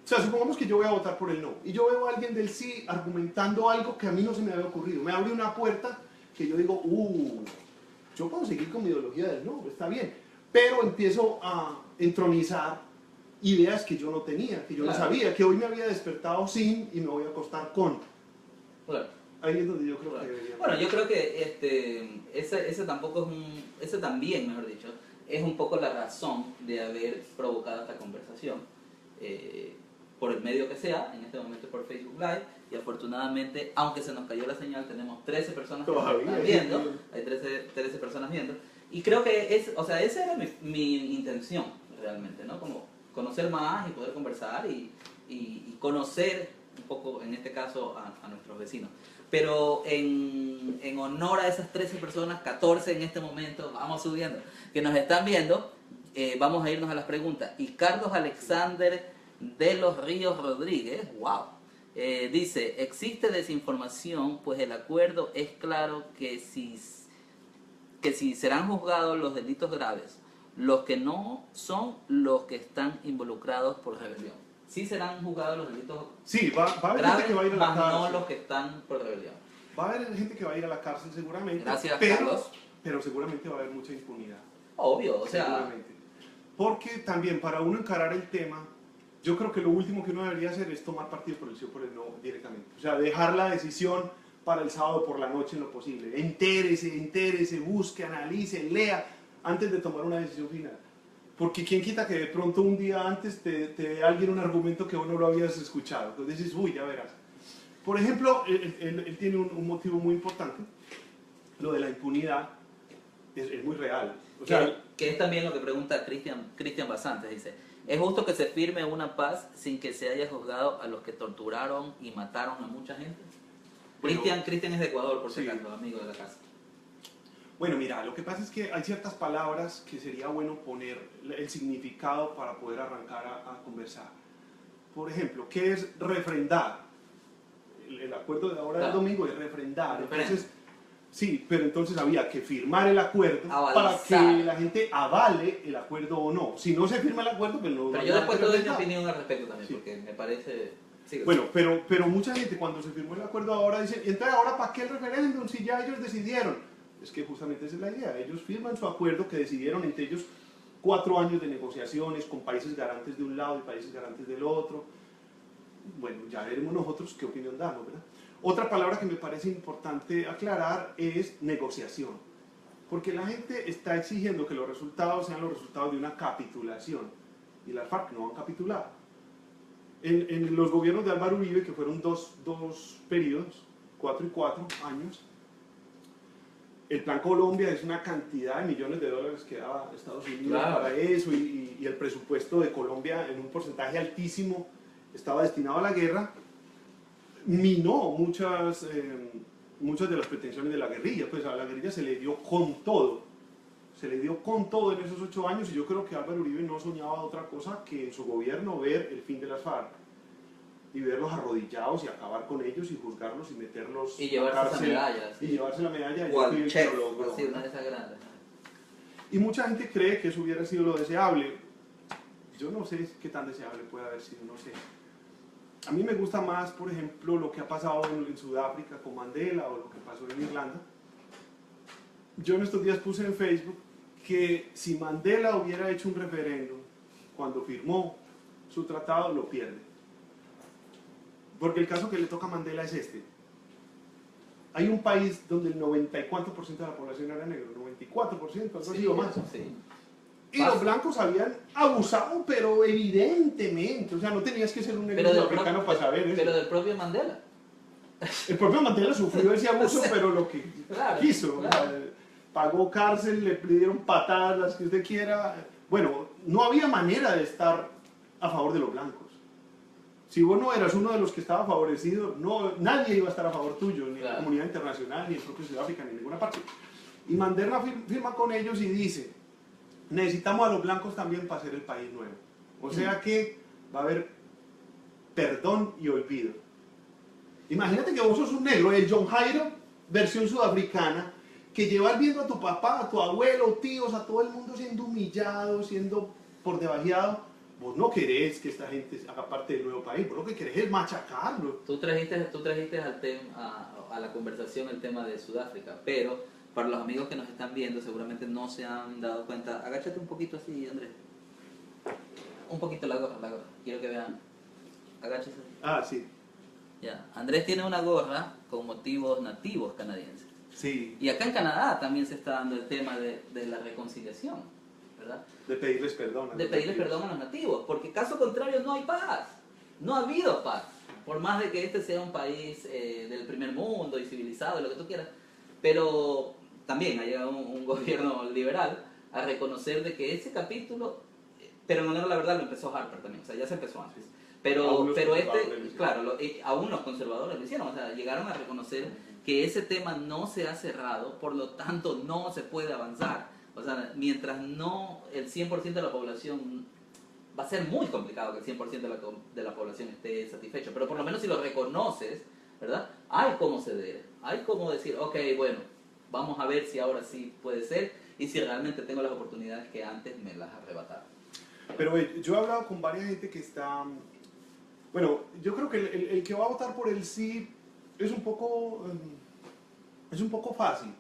O sea, supongamos que yo voy a votar por el no y yo veo a alguien del sí argumentando algo que a mí no se me había ocurrido. Me abre una puerta que yo digo, yo puedo seguir con mi ideología del no, está bien. Pero empiezo a entronizar ideas que yo no tenía, que yo no sabía, que hoy me había despertado sin y me voy a acostar con. Claro. Ahí es donde yo creo que debería. Bueno, yo creo que ese tampoco es ese también, mejor dicho, es un poco la razón de haber provocado esta conversación. Por el medio que sea, en este momento por Facebook Live, y afortunadamente, aunque se nos cayó la señal, tenemos 13 personas que nos están viendo, hay 13 personas viendo, y creo que esa era mi intención realmente, ¿no? Como conocer más y poder conversar y conocer un poco, en este caso, a nuestros vecinos. Pero en honor a esas 13 personas, 14 en este momento, vamos subiendo, que nos están viendo, vamos a irnos a las preguntas. Y Carlos Alexander de los Ríos Rodríguez, wow, dice, existe desinformación, pues el acuerdo es claro que si serán juzgados los delitos graves, los que no son los que están involucrados por rebelión. Sí serán juzgados los delitos sí, va a haber graves, gente que va a ir a la cárcel. no los que están por rebelión. Va a haber gente que va a ir a la cárcel seguramente. Gracias, Carlos. Pero seguramente va a haber mucha impunidad. Obvio, o sea... Seguramente. Porque también para uno encarar el tema, yo creo que lo último que uno debería hacer es tomar partido por el sí o por el no directamente. O sea, dejar la decisión para el sábado por la noche en lo posible. Entérese, busque, analice, lea antes de tomar una decisión final. Porque quién quita que de pronto un día antes te dé alguien un argumento que vos no lo habías escuchado. Entonces dices, uy, ya verás. Por ejemplo, él tiene un motivo muy importante. Lo de la impunidad es muy real. O sea, que es también lo que pregunta Cristian Basantes, dice, ¿es justo que se firme una paz sin que se haya juzgado a los que torturaron y mataron a mucha gente? Bueno, Cristian es de Ecuador, por si acaso, amigo de la casa. Bueno, mira, lo que pasa es que hay ciertas palabras que sería bueno poner el significado para poder arrancar a conversar. Por ejemplo, ¿qué es refrendar? El acuerdo de ahora del domingo es refrendar. Entonces, sí, pero entonces había que firmar el acuerdo para que la gente avale el acuerdo o no. Si no se firma el acuerdo, pues no. Pero yo después te doy mi opinión al respecto también, porque me parece... Sí, bueno, pero mucha gente cuando se firmó el acuerdo ahora dice, entonces ahora ¿para qué el referéndum si ya ellos decidieron? Es que justamente esa es la idea. Ellos firman su acuerdo que decidieron entre ellos 4 años de negociaciones con países garantes de un lado y países garantes del otro. Bueno, ya veremos nosotros qué opinión damos, ¿verdad? Otra palabra que me parece importante aclarar es negociación. Porque la gente está exigiendo que los resultados sean los resultados de una capitulación. Y las FARC no han capitulado. En los gobiernos de Álvaro Uribe, que fueron dos periodos, 4 y 4 años, el Plan Colombia es una cantidad de millones de dólares que daba Estados Unidos para eso, y el presupuesto de Colombia en un porcentaje altísimo estaba destinado a la guerra, minó muchas de las pretensiones de la guerrilla. Pues a la guerrilla se le dio con todo, en esos 8 años, y yo creo que Álvaro Uribe no soñaba otra cosa que en su gobierno ver el fin de las FARC y verlos arrodillados y acabar con ellos y juzgarlos y meterlos y llevarse esa medalla, y llevarse la medalla, o al chef, sí, una de esas grandes. Y mucha gente cree que eso hubiera sido lo deseable. Yo no sé qué tan deseable puede haber sido, no sé. A mí me gusta más, por ejemplo, lo que ha pasado en Sudáfrica con Mandela o lo que pasó en Irlanda. Yo en estos días puse en Facebook que si Mandela hubiera hecho un referéndum cuando firmó su tratado, lo pierde. Porque el caso que le toca a Mandela es este. Hay un país donde el 94% de la población era negro, 94%, algo así o más. Sí. Y los blancos habían abusado, pero evidentemente. O sea, no tenías que ser un negro africano para saber eso. Pero del propio Mandela. El propio Mandela sufrió ese abuso, pero lo que quiso. Claro. Pagó cárcel, le pidieron patadas, las que usted quiera. Bueno, no había manera de estar a favor de los blancos. Si vos no eras uno de los que estaba favorecido, no, nadie iba a estar a favor tuyo, ni la comunidad internacional, ni el propio Sudáfrica, ni en ninguna parte. Y Mandela firma con ellos y dice, necesitamos a los blancos también para hacer el país nuevo. O sea que va a haber perdón y olvido. Imagínate que vos sos un negro, el John Jairo, versión sudafricana, que llevas viendo a tu papá, a tu abuelo, tíos, a todo el mundo siendo humillado, siendo por debajeado. Vos no querés que esta gente haga parte del nuevo país, vos lo que querés es machacarlo. Tú trajiste a la conversación el tema de Sudáfrica, pero para los amigos que nos están viendo seguramente no se han dado cuenta. Agáchate un poquito así, Andrés. Un poquito la gorra. Quiero que vean. Agáchate. Ah, sí. Ya. Andrés tiene una gorra con motivos nativos canadienses. Sí. Y acá en Canadá también se está dando el tema de la reconciliación, ¿verdad? De pedirles perdón. De pedirles perdón a los nativos, porque caso contrario no hay paz. No ha habido paz. Por más de que este sea un país del primer mundo y civilizado, lo que tú quieras, pero también ha llegado un gobierno liberal a reconocer de que ese capítulo, pero en honor a la verdad lo empezó Harper también, o sea, ya se empezó antes. Pero claro, aún los conservadores lo hicieron, o sea, llegaron a reconocer que ese tema no se ha cerrado, por lo tanto no se puede avanzar. O sea, mientras no el 100% de la población, va a ser muy complicado que el 100% de la población esté satisfecho, pero por lo menos si lo reconoces, ¿verdad? Hay cómo ceder, hay cómo decir, ok, bueno, vamos a ver si ahora sí puede ser y si realmente tengo las oportunidades que antes me las arrebataron. Pero yo he hablado con varias gente que está... Bueno, yo creo que el que va a votar por el sí es un poco fácil.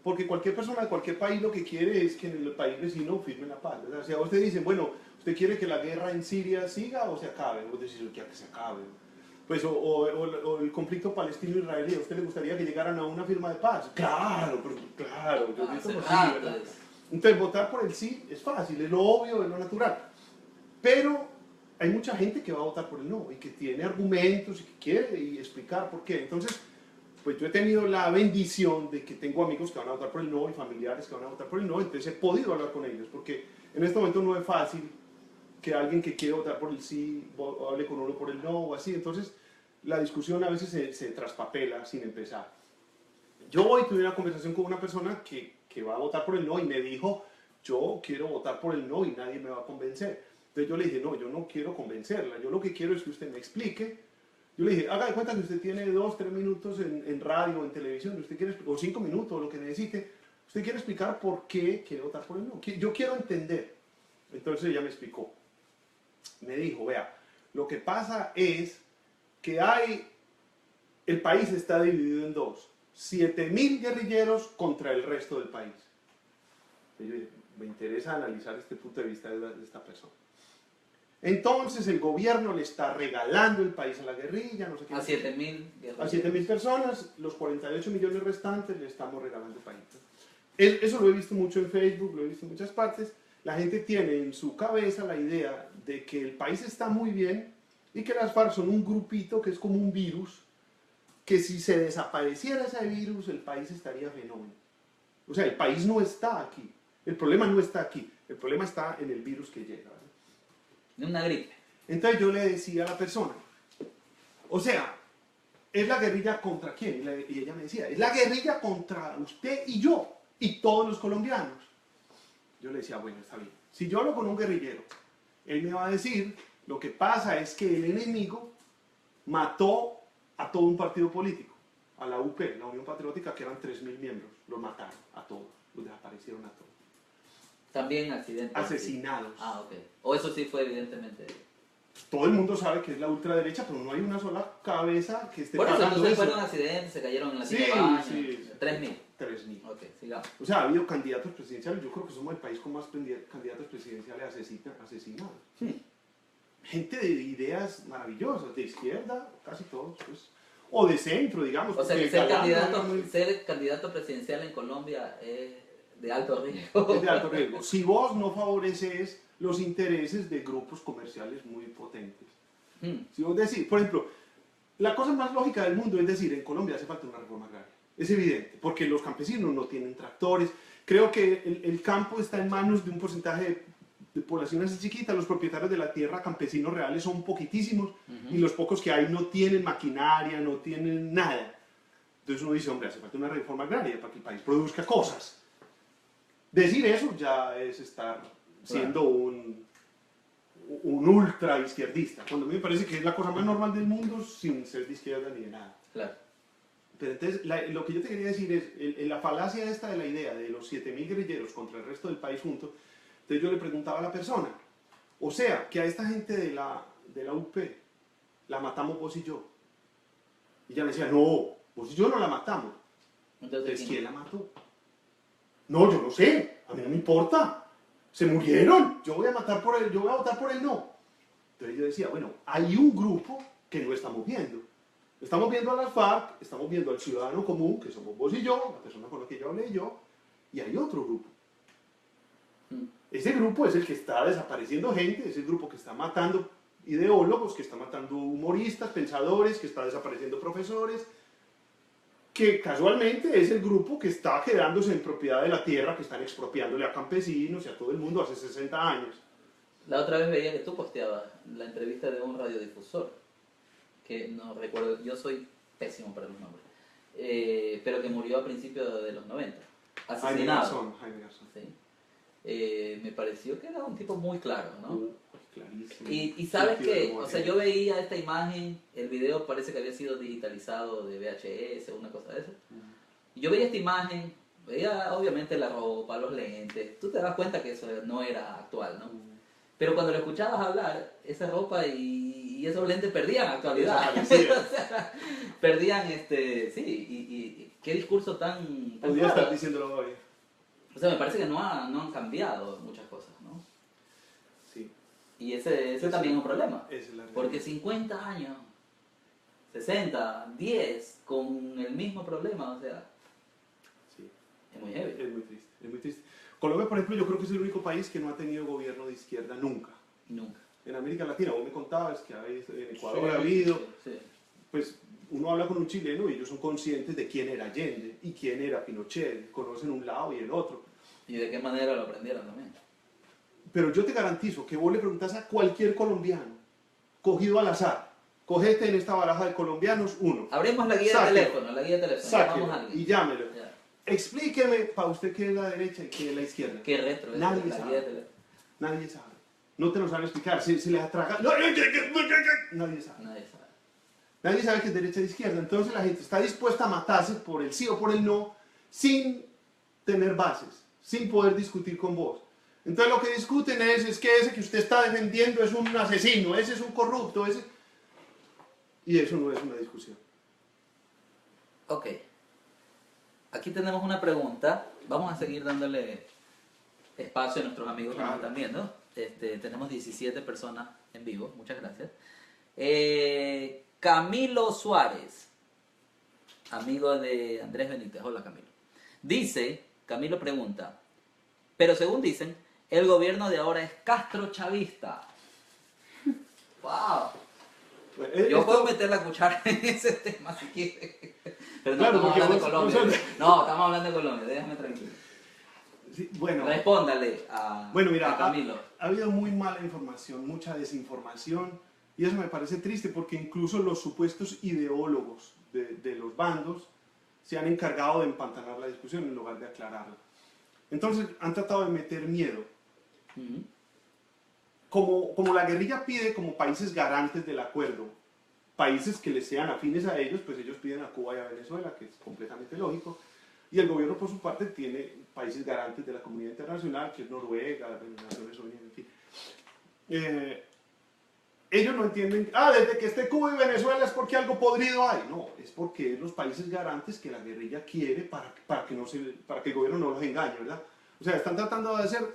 Porque cualquier persona de cualquier país lo que quiere es que en el país vecino firme la paz, ¿verdad? O sea, usted dice, bueno, ¿usted quiere que la guerra en Siria siga o se acabe? Vos decís, quiero que se acabe. Pues, o el conflicto palestino-israelí, ¿a usted le gustaría que llegaran a una firma de paz? Claro, pero claro, yo digo como sí, ¿verdad? Entonces, votar por el sí es fácil, es lo obvio, es lo natural. Pero hay mucha gente que va a votar por el no y que tiene argumentos y que quiere explicar por qué. Entonces, pues yo he tenido la bendición de que tengo amigos que van a votar por el no y familiares que van a votar por el no, entonces he podido hablar con ellos, porque en este momento no es fácil que alguien que quiere votar por el sí hable con uno por el no o así, entonces la discusión a veces se traspapela sin empezar. Yo hoy tuve una conversación con una persona que va a votar por el no y me dijo, yo quiero votar por el no y nadie me va a convencer. Entonces yo le dije, no, yo no quiero convencerla, yo lo que quiero es que usted me explique. Yo le dije, haga de cuenta que usted tiene 2, 3 minutos en radio o en televisión, usted quiere, o 5 minutos, lo que necesite, usted quiere explicar por qué quiere votar por el no. Yo quiero entender. Entonces ella me explicó. Me dijo, vea, lo que pasa es que el país está dividido en dos. 7.000 guerrilleros contra el resto del país. Y yo dije, me interesa analizar este punto de vista de esta persona. Entonces el gobierno le está regalando el país a la guerrilla, no sé qué. A 7.000 guerrilleros. A 7.000 personas, los 48 millones restantes le estamos regalando el país. Eso lo he visto mucho en Facebook, lo he visto en muchas partes. La gente tiene en su cabeza la idea de que el país está muy bien y que las FARC son un grupito que es como un virus, que si se desapareciera ese virus el país estaría fenómeno. O sea, el país no está aquí, el problema no está aquí, el problema está en el virus que llega. ¿Verdad? De una gripe. Entonces yo le decía a la persona, o sea, ¿es la guerrilla contra quién? Y ella me decía, es la guerrilla contra usted y yo, y todos los colombianos. Yo le decía, bueno, está bien. Si yo hablo con un guerrillero, él me va a decir, lo que pasa es que el enemigo mató a todo un partido político, a la UP, la Unión Patriótica, que eran 3.000 miembros, los mataron a todos, los desaparecieron a todos. También accidentes. Asesinados. Ah, ok. O eso sí fue evidentemente. Todo el mundo sabe que es la ultraderecha, pero no hay una sola cabeza que esté Por eso, pagando entonces eso. fueron accidentes, se cayeron en la Sí, silla de baño. sí. 3.000. 3.000. Ok, sigamos. O sea, ha habido candidatos presidenciales, yo creo que somos el país con más candidatos presidenciales asesinados. Gente de ideas maravillosas, de izquierda, casi todos, pues, o de centro, digamos. O sea, que porque ser candidato presidencial en Colombia es de alto riesgo. es de alto riesgo. Si vos no favoreces los intereses de grupos comerciales muy potentes. Si vos decís, por ejemplo, la cosa más lógica del mundo es decir, en Colombia hace falta una reforma agraria. Es evidente, porque los campesinos no tienen tractores. Creo que el campo está en manos de un porcentaje de población así chiquita, los propietarios de la tierra, campesinos reales, son poquitísimos y los pocos que hay no tienen maquinaria, no tienen nada. Entonces uno dice, hombre, hace falta una reforma agraria para que el país produzca cosas. Decir eso ya es estar siendo un ultra izquierdista, cuando a mí me parece que es la cosa más normal del mundo sin ser de izquierda ni de nada. Claro. Pero entonces, lo que yo te quería decir es, la falacia esta de la idea de los 7.000 guerrilleros contra el resto del país juntos, entonces yo le preguntaba a la persona, o sea, que a esta gente de la UP la matamos vos y yo. Y ella me decía, no, vos y yo no la matamos. Entonces, ¿quién la mató? No, yo no sé, a mí no me importa. Se murieron, yo voy a votar por el no. Entonces yo decía, bueno, hay un grupo que no estamos viendo. Estamos viendo a las FARC, estamos viendo al ciudadano común, que somos vos y yo, la persona con la que yo hablé y yo, y hay otro grupo. Ese grupo es el que está desapareciendo gente, es el grupo que está matando ideólogos, que está matando humoristas, pensadores, que está desapareciendo profesores, que casualmente es el grupo que está quedándose en propiedad de la tierra, que están expropiándole a campesinos y a todo el mundo hace 60 años. La otra vez veía que tú posteabas la entrevista de un radiodifusor, que no recuerdo, yo soy pésimo para los nombres, pero que murió a principios de los 90, asesinado. Jaime Garzón. Sí. Me pareció que era un tipo muy claro, ¿no? Clarísimo. Y sabes que, o sea, yo veía esta imagen, el video parece que había sido digitalizado de VHS o una cosa de eso. Y yo veía esta imagen, veía obviamente la ropa, los lentes, tú te das cuenta que eso no era actual, ¿no? Pero cuando lo escuchabas hablar, esa ropa y esos lentes perdían actualidad. O sea, perdían, sí, y qué discurso tan Podría claro. estar diciéndolo hoy. O sea, me parece que no han cambiado muchas cosas, ¿no? Sí. Y ese también es un problema. Es la Porque 50 años, 60, 10, con el mismo problema, o sea, sí. es muy heavy. Es muy triste, es muy triste. Colombia, por ejemplo, yo creo que es el único país que no ha tenido gobierno de izquierda nunca. Nunca. En América Latina, vos me contabas que en Ecuador ha habido, Sí. pues uno habla con un chileno y ellos son conscientes de quién era Allende y quién era Pinochet, conocen un lado y el otro. Y de qué manera lo aprendieron también. Pero yo te garantizo que vos le preguntas a cualquier colombiano, cogido al azar, cogete en esta baraja de colombianos uno. Abrimos la guía Sáquelo. de teléfono, Sáquelo llamamos a alguien. y llámelo. Ya. Explíqueme para usted qué es la derecha y qué es la izquierda. Qué retro es Nadie la sabe. guía de teléfono. Nadie sabe. No te lo saben explicar. Se les atraga. Nadie sabe. Nadie sabe. Nadie sabe que es derecha e izquierda. Entonces la gente está dispuesta a matarse por el sí o por el no sin tener bases, sin poder discutir con vos. Entonces lo que discuten es que ese que usted está defendiendo es un asesino, ese es un corrupto, ese... Y eso no es una discusión. Ok. Aquí tenemos una pregunta. Vamos a seguir dándole espacio a nuestros amigos que nos están viendo. Tenemos 17 personas en vivo. Muchas gracias. Camilo Suárez, amigo de Andrés Benítez. Hola, Camilo. Camilo pregunta, pero según dicen, el gobierno de ahora es castrochavista. ¡Wow! Pues, Yo puedo meter la cuchara en ese tema si quieres. Pero no, Claro, estamos porque hablando de vos- Colombia. vos- No, estamos hablando de Colombia, déjame tranquilo. Sí, bueno, Respóndale a, bueno, mira, a Camilo. ha habido muy mala información, mucha desinformación, y eso me parece triste porque incluso los supuestos ideólogos de los bandos se han encargado de empantanar la discusión en lugar de aclararla. Entonces han tratado de meter miedo. Ujú. Como la guerrilla pide como países garantes del acuerdo, países que les sean afines a ellos, pues ellos piden a Cuba y a Venezuela, que es completamente lógico, y el gobierno por su parte tiene países garantes de la comunidad internacional, que es Noruega, las Naciones Unidas, en fin. Ellos no entienden, desde que esté Cuba y Venezuela es porque algo podrido hay. No, es porque es los países garantes que la guerrilla quiere para que el gobierno no los engañe, ¿verdad? O sea, están tratando de hacer...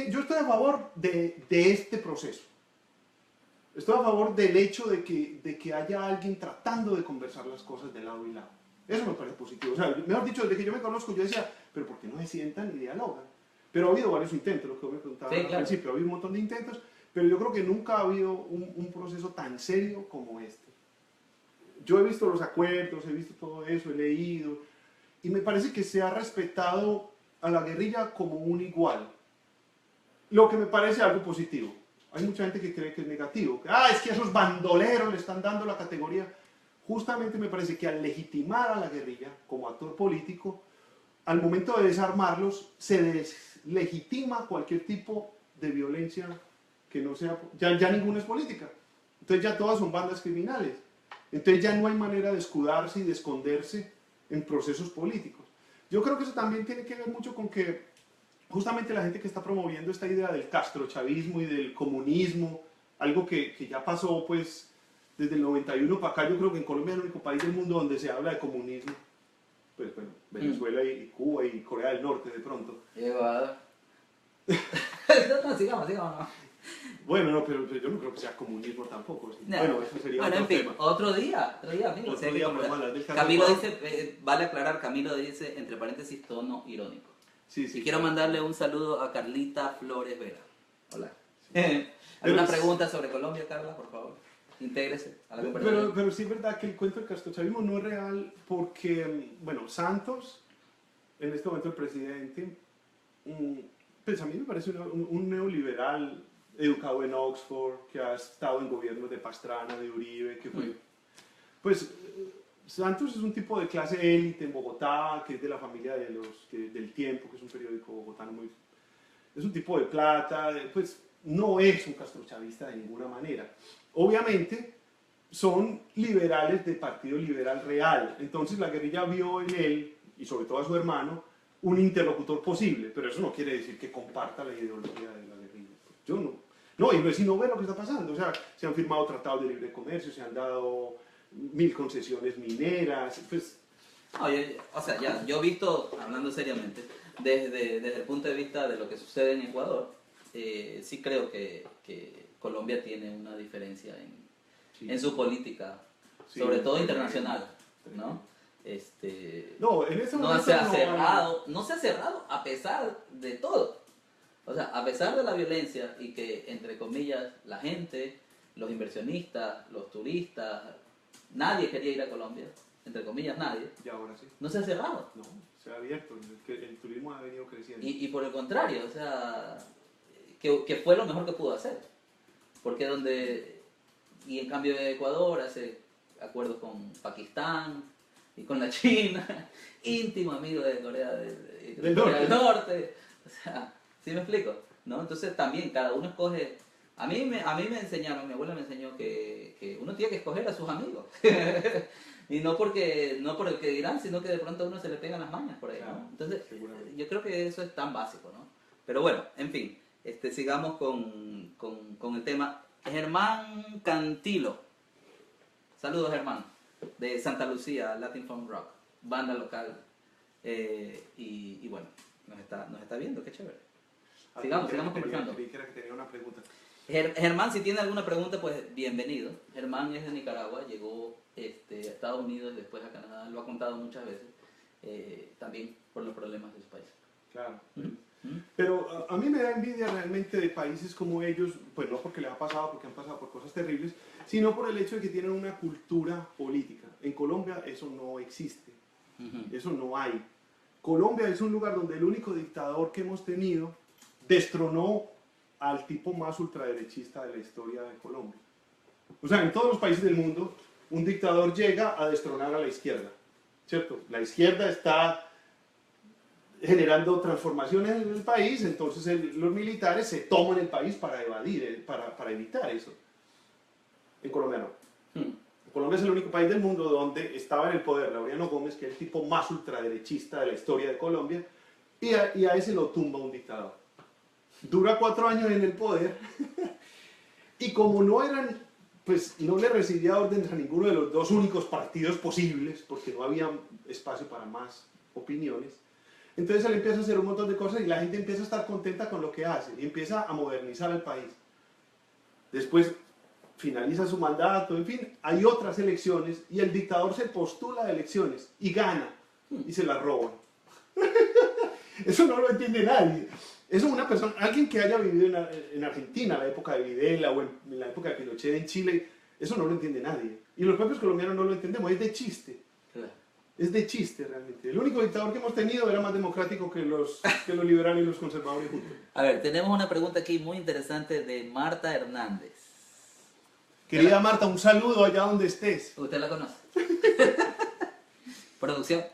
yo estoy a favor de este proceso. Estoy a favor del hecho de que haya alguien tratando de conversar las cosas de lado y lado. Eso me parece positivo. O sea, mejor dicho, desde que yo me conozco, yo decía, pero ¿por qué no se sientan y dialogan? Pero ha habido varios intentos, lo que me preguntaba Sí, al claro. principio, ha habido un montón de intentos, pero yo creo que nunca ha habido un proceso tan serio como este. Yo he visto los acuerdos, he visto todo eso, he leído, y me parece que se ha respetado a la guerrilla como un igual. lo que me parece algo positivo. Hay mucha gente que cree que es negativo. Es que a esos bandoleros le están dando la categoría. Justamente me parece que al legitimar a la guerrilla como actor político, al momento de desarmarlos, se deslegitima cualquier tipo de violencia que no sea... Ya ninguna es política. Entonces ya todas son bandas criminales. Entonces ya no hay manera de escudarse y de esconderse en procesos políticos. Yo creo que eso también tiene que ver mucho con que justamente la gente que está promoviendo esta idea del castrochavismo y del comunismo, algo que ya pasó pues desde el 91 para acá, yo creo que en Colombia es el único país del mundo donde se habla de comunismo. Pues bueno, Venezuela y Cuba y Corea del Norte de pronto. No, sigamos. Bueno, no, pero yo no creo que sea comunismo tampoco. ¿Sí? No. Bueno, eso sería bueno, otro en fin, tema. otro día, amigo. Otro día podemos hablar del caso Camilo de dice, vale aclarar, Camilo dice, entre paréntesis, tono irónico. Sí, Y quiero mandarle un saludo a Carlita Flores Vera. Hola. Sí. ¿Alguna pregunta sobre Colombia, Carla, por favor? Intégrese a la conversación. Pero sí es verdad que el cuento del castrochavismo no es real porque, bueno, Santos, en este momento el presidente, pues a mí me parece un neoliberal educado en Oxford, que ha estado en gobiernos de Pastrana, de Uribe, que fue... Pues Santos es un tipo de clase élite en Bogotá, que es de la familia de del Tiempo, que es un periódico bogotano muy... Es un tipo de plata, pues no es un castrochavista de ninguna manera. Obviamente son liberales del Partido Liberal Real, entonces la guerrilla vio en él, y sobre todo a su hermano, un interlocutor posible, pero eso no quiere decir que comparta la ideología de la guerrilla. Yo no. No, y si no ve lo que está pasando, o sea, se han firmado tratados de libre comercio, se han dado 1000 concesiones mineras, pues... No, yo he visto, hablando seriamente, desde el punto de vista de lo que sucede en Ecuador, sí creo que Colombia tiene una diferencia en su política, Sí, sobre todo internacional, ¿no? No, en ese No momento se ha cerrado a pesar de todo. O sea, a pesar de la violencia y que, entre comillas, la gente, los inversionistas, los turistas, nadie quería ir a Colombia, entre comillas nadie, Y ahora sí. no se ha cerrado. No, se ha abierto, el turismo ha venido creciendo. Y por el contrario, o sea, que fue lo mejor que pudo hacer. Porque y en cambio Ecuador hace acuerdos con Pakistán y con la China, íntimo amigo de Corea del Norte. O sea, ¿sí me explico? ¿No? Entonces también cada uno escoge. A mí me enseñaron, mi abuela me enseñó que uno tiene que escoger a sus amigos. Y no por el que dirán, sino que de pronto a uno se le pegan las mañas por ahí, ¿no? Claro, Entonces, yo creo que eso es tan básico, ¿no? Pero bueno, en fin, sigamos con el tema. Germán Cantilo. Saludos, Germán, de Santa Lucía, Latin Funk Rock, banda local. Y bueno, nos está viendo, qué chévere. Sigamos conversando. Creí que tenía una pregunta. Germán, si tiene alguna pregunta, pues bienvenido. Germán es de Nicaragua, llegó a Estados Unidos y después a Canadá, lo ha contado muchas veces, también por los problemas de su país. Claro. Pero a mí me da envidia realmente de países como ellos, pues no porque les ha pasado, porque han pasado por cosas terribles, sino por el hecho de que tienen una cultura política. En Colombia eso no existe, eso no hay. Colombia es un lugar donde el único dictador que hemos tenido destronó al tipo más ultraderechista de la historia de Colombia. O sea, en todos los países del mundo, un dictador llega a destronar a la izquierda, ¿cierto? La izquierda está generando transformaciones en el país, entonces los militares se toman el país para para evitar eso. En Colombia no. Colombia es el único país del mundo donde estaba en el poder Laureano Gómez, que es el tipo más ultraderechista de la historia de Colombia, y a ese lo tumba un dictador. Dura 4 años en el poder, y como pues no le recibía órdenes a ninguno de los dos únicos partidos posibles, porque no había espacio para más opiniones, entonces él empieza a hacer un montón de cosas y la gente empieza a estar contenta con lo que hace, y empieza a modernizar el país. Después finaliza su mandato, en fin, hay otras elecciones, y el dictador se postula a elecciones, y gana, y se las roban. Eso no lo entiende nadie. Eso una persona, alguien que haya vivido en Argentina, en la época de Videla, o en la época de Pinochet en Chile, eso no lo entiende nadie. Y los propios colombianos no lo entendemos, es de chiste. Claro. Es de chiste realmente. El único dictador que hemos tenido era más democrático que los liberales y los conservadores juntos. A ver, tenemos una pregunta aquí muy interesante de Marta Hernández. Querida Marta, un saludo allá donde estés. ¿Usted la conoce? Producción.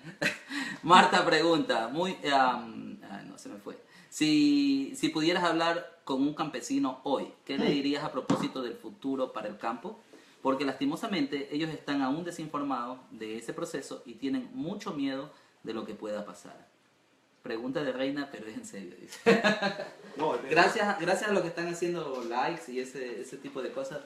Marta pregunta, no se me fue. Si pudieras hablar con un campesino hoy, ¿qué le dirías a propósito del futuro para el campo? Porque lastimosamente ellos están aún desinformados de ese proceso y tienen mucho miedo de lo que pueda pasar. Pregunta de Reina, pero es en serio, dice. No, Gracias a lo que están haciendo likes y ese tipo de cosas.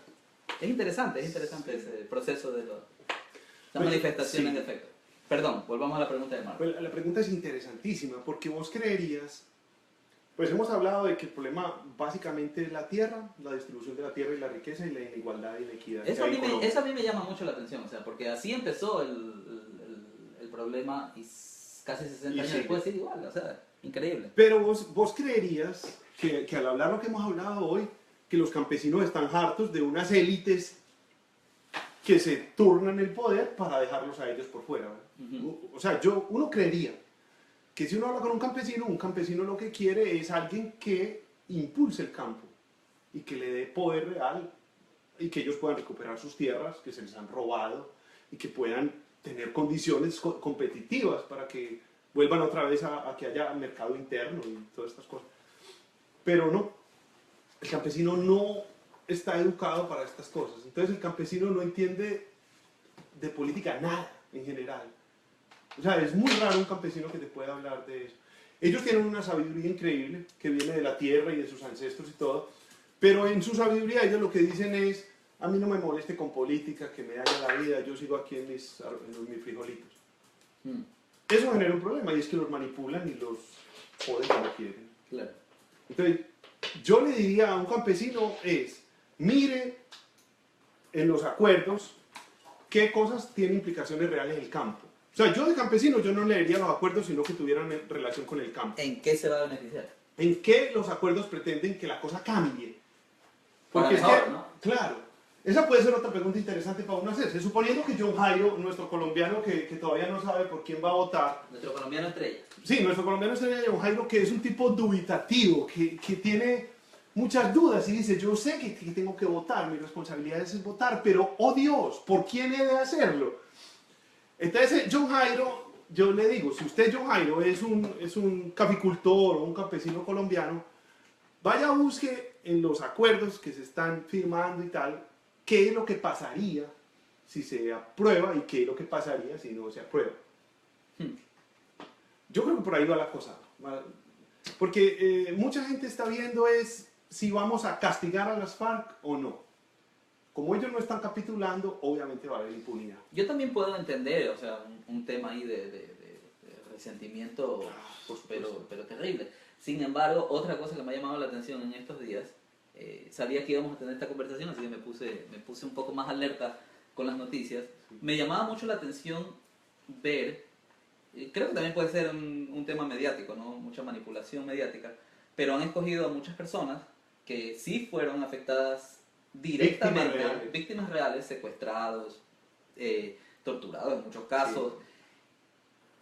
Es interesante ese proceso de las manifestaciones sí. de efecto. Perdón, volvamos a la pregunta de Marta. Pues la pregunta es interesantísima, porque vos creerías, pues hemos hablado de que el problema básicamente es la tierra, la distribución de la tierra y la riqueza y la inigualdad y la equidad. Eso a mí me llama mucho la atención, o sea, porque así empezó el problema y casi 60 años después sigue igual, o sea, increíble. Pero vos creerías que al hablar lo que hemos hablado hoy, que los campesinos están hartos de unas élites que se turnan el poder para dejarlos a ellos por fuera. O sea, uno creería que si uno habla con un campesino lo que quiere es alguien que impulse el campo y que le dé poder real y que ellos puedan recuperar sus tierras que se les han robado y que puedan tener condiciones competitivas para que vuelvan otra vez a que haya mercado interno y todas estas cosas. Pero no, el campesino no está educado para estas cosas. Entonces el campesino no entiende de política nada en general. O sea, es muy raro un campesino que te pueda hablar de eso. Ellos tienen una sabiduría increíble que viene de la tierra y de sus ancestros y todo, pero en su sabiduría ellos lo que dicen es: a mí no me moleste con política, que me daña la vida, yo sigo aquí en mis frijolitos. Eso genera un problema, y es que los manipulan y los joden como quieren. Claro. Entonces, yo le diría a un campesino mire en los acuerdos qué cosas tienen implicaciones reales en el campo. O sea, yo de campesino yo no leería los acuerdos sino que tuvieran relación con el campo. ¿En qué se va a beneficiar? ¿En qué los acuerdos pretenden que la cosa cambie? Porque Para mejor, ¿no? claro, esa puede ser otra pregunta interesante para uno hacerse. Suponiendo que John Jairo, nuestro colombiano que todavía no sabe por quién va a votar. Nuestro colombiano estrella. Sí, nuestro colombiano estrella, John Jairo, que es un tipo dubitativo, que tiene muchas dudas y dice: yo sé que tengo que votar, mi responsabilidad es votar, pero oh Dios, ¿por quién he de hacerlo? Entonces, John Jairo, yo le digo, si usted, John Jairo, es un caficultor o un campesino colombiano, vaya, busque en los acuerdos que se están firmando y tal, qué es lo que pasaría si se aprueba y qué es lo que pasaría si no se aprueba. Yo creo que por ahí va la cosa. Porque mucha gente está viendo si vamos a castigar a las FARC o no. Como ellos no están capitulando, obviamente va a haber impunidad. Yo también puedo entender, o sea, un tema ahí de resentimiento, pero terrible. Sin embargo, otra cosa que me ha llamado la atención en estos días, sabía que íbamos a tener esta conversación, así que me puse un poco más alerta con las noticias. Me llamaba mucho la atención ver, creo que también puede ser un tema mediático, ¿no? Mucha manipulación mediática, pero han escogido a muchas personas que sí fueron afectadas directamente, víctimas reales, secuestrados, torturados en muchos casos,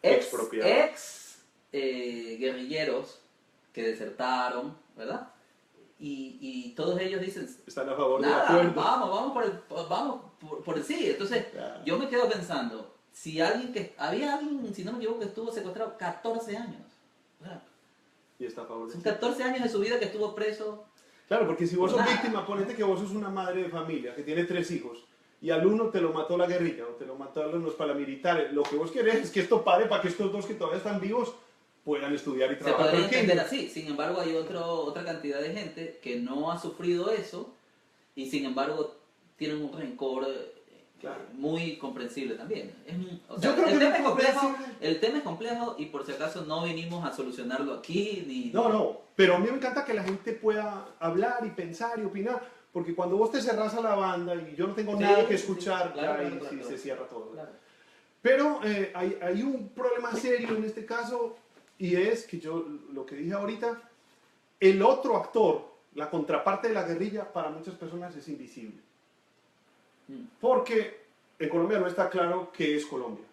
Expropiados. guerrilleros que desertaron, ¿verdad? Y todos ellos dicen: están a favor nada, del acuerdo. vamos por el sí. Entonces, Claro. yo me quedo pensando, había alguien, si no me equivoco, que estuvo secuestrado 14 años. O sea, Y está a favor del son sí. 14 años de su vida que estuvo preso. Claro, porque si vos sos Nada. víctima, ponete que vos sos una madre de familia que tiene 3 hijos y al uno te lo mató la guerrilla o te lo mataron los paramilitares. Lo que vos querés es que esto pare para que estos 2 que todavía están vivos puedan estudiar y Se trabajar. podría tranquilo. entender así. Sin embargo, hay otra cantidad de gente que no ha sufrido eso y sin embargo tienen un rencor Claro. muy comprensible también. Yo creo que el tema es no complejo, comprensible. el tema es complejo y por si acaso no vinimos a solucionarlo aquí ni... No, pero a mí me encanta que la gente pueda hablar y pensar y opinar, porque cuando vos te cerrás a la banda y yo no tengo Sí, nada que sí, escuchar, claro, ya claro, ahí claro. se cierra todo. Claro. Pero hay un problema serio en este caso, y es que yo, lo que dije ahorita, el otro actor, la contraparte de la guerrilla, para muchas personas es invisible. Porque en Colombia no está claro qué es Colombia.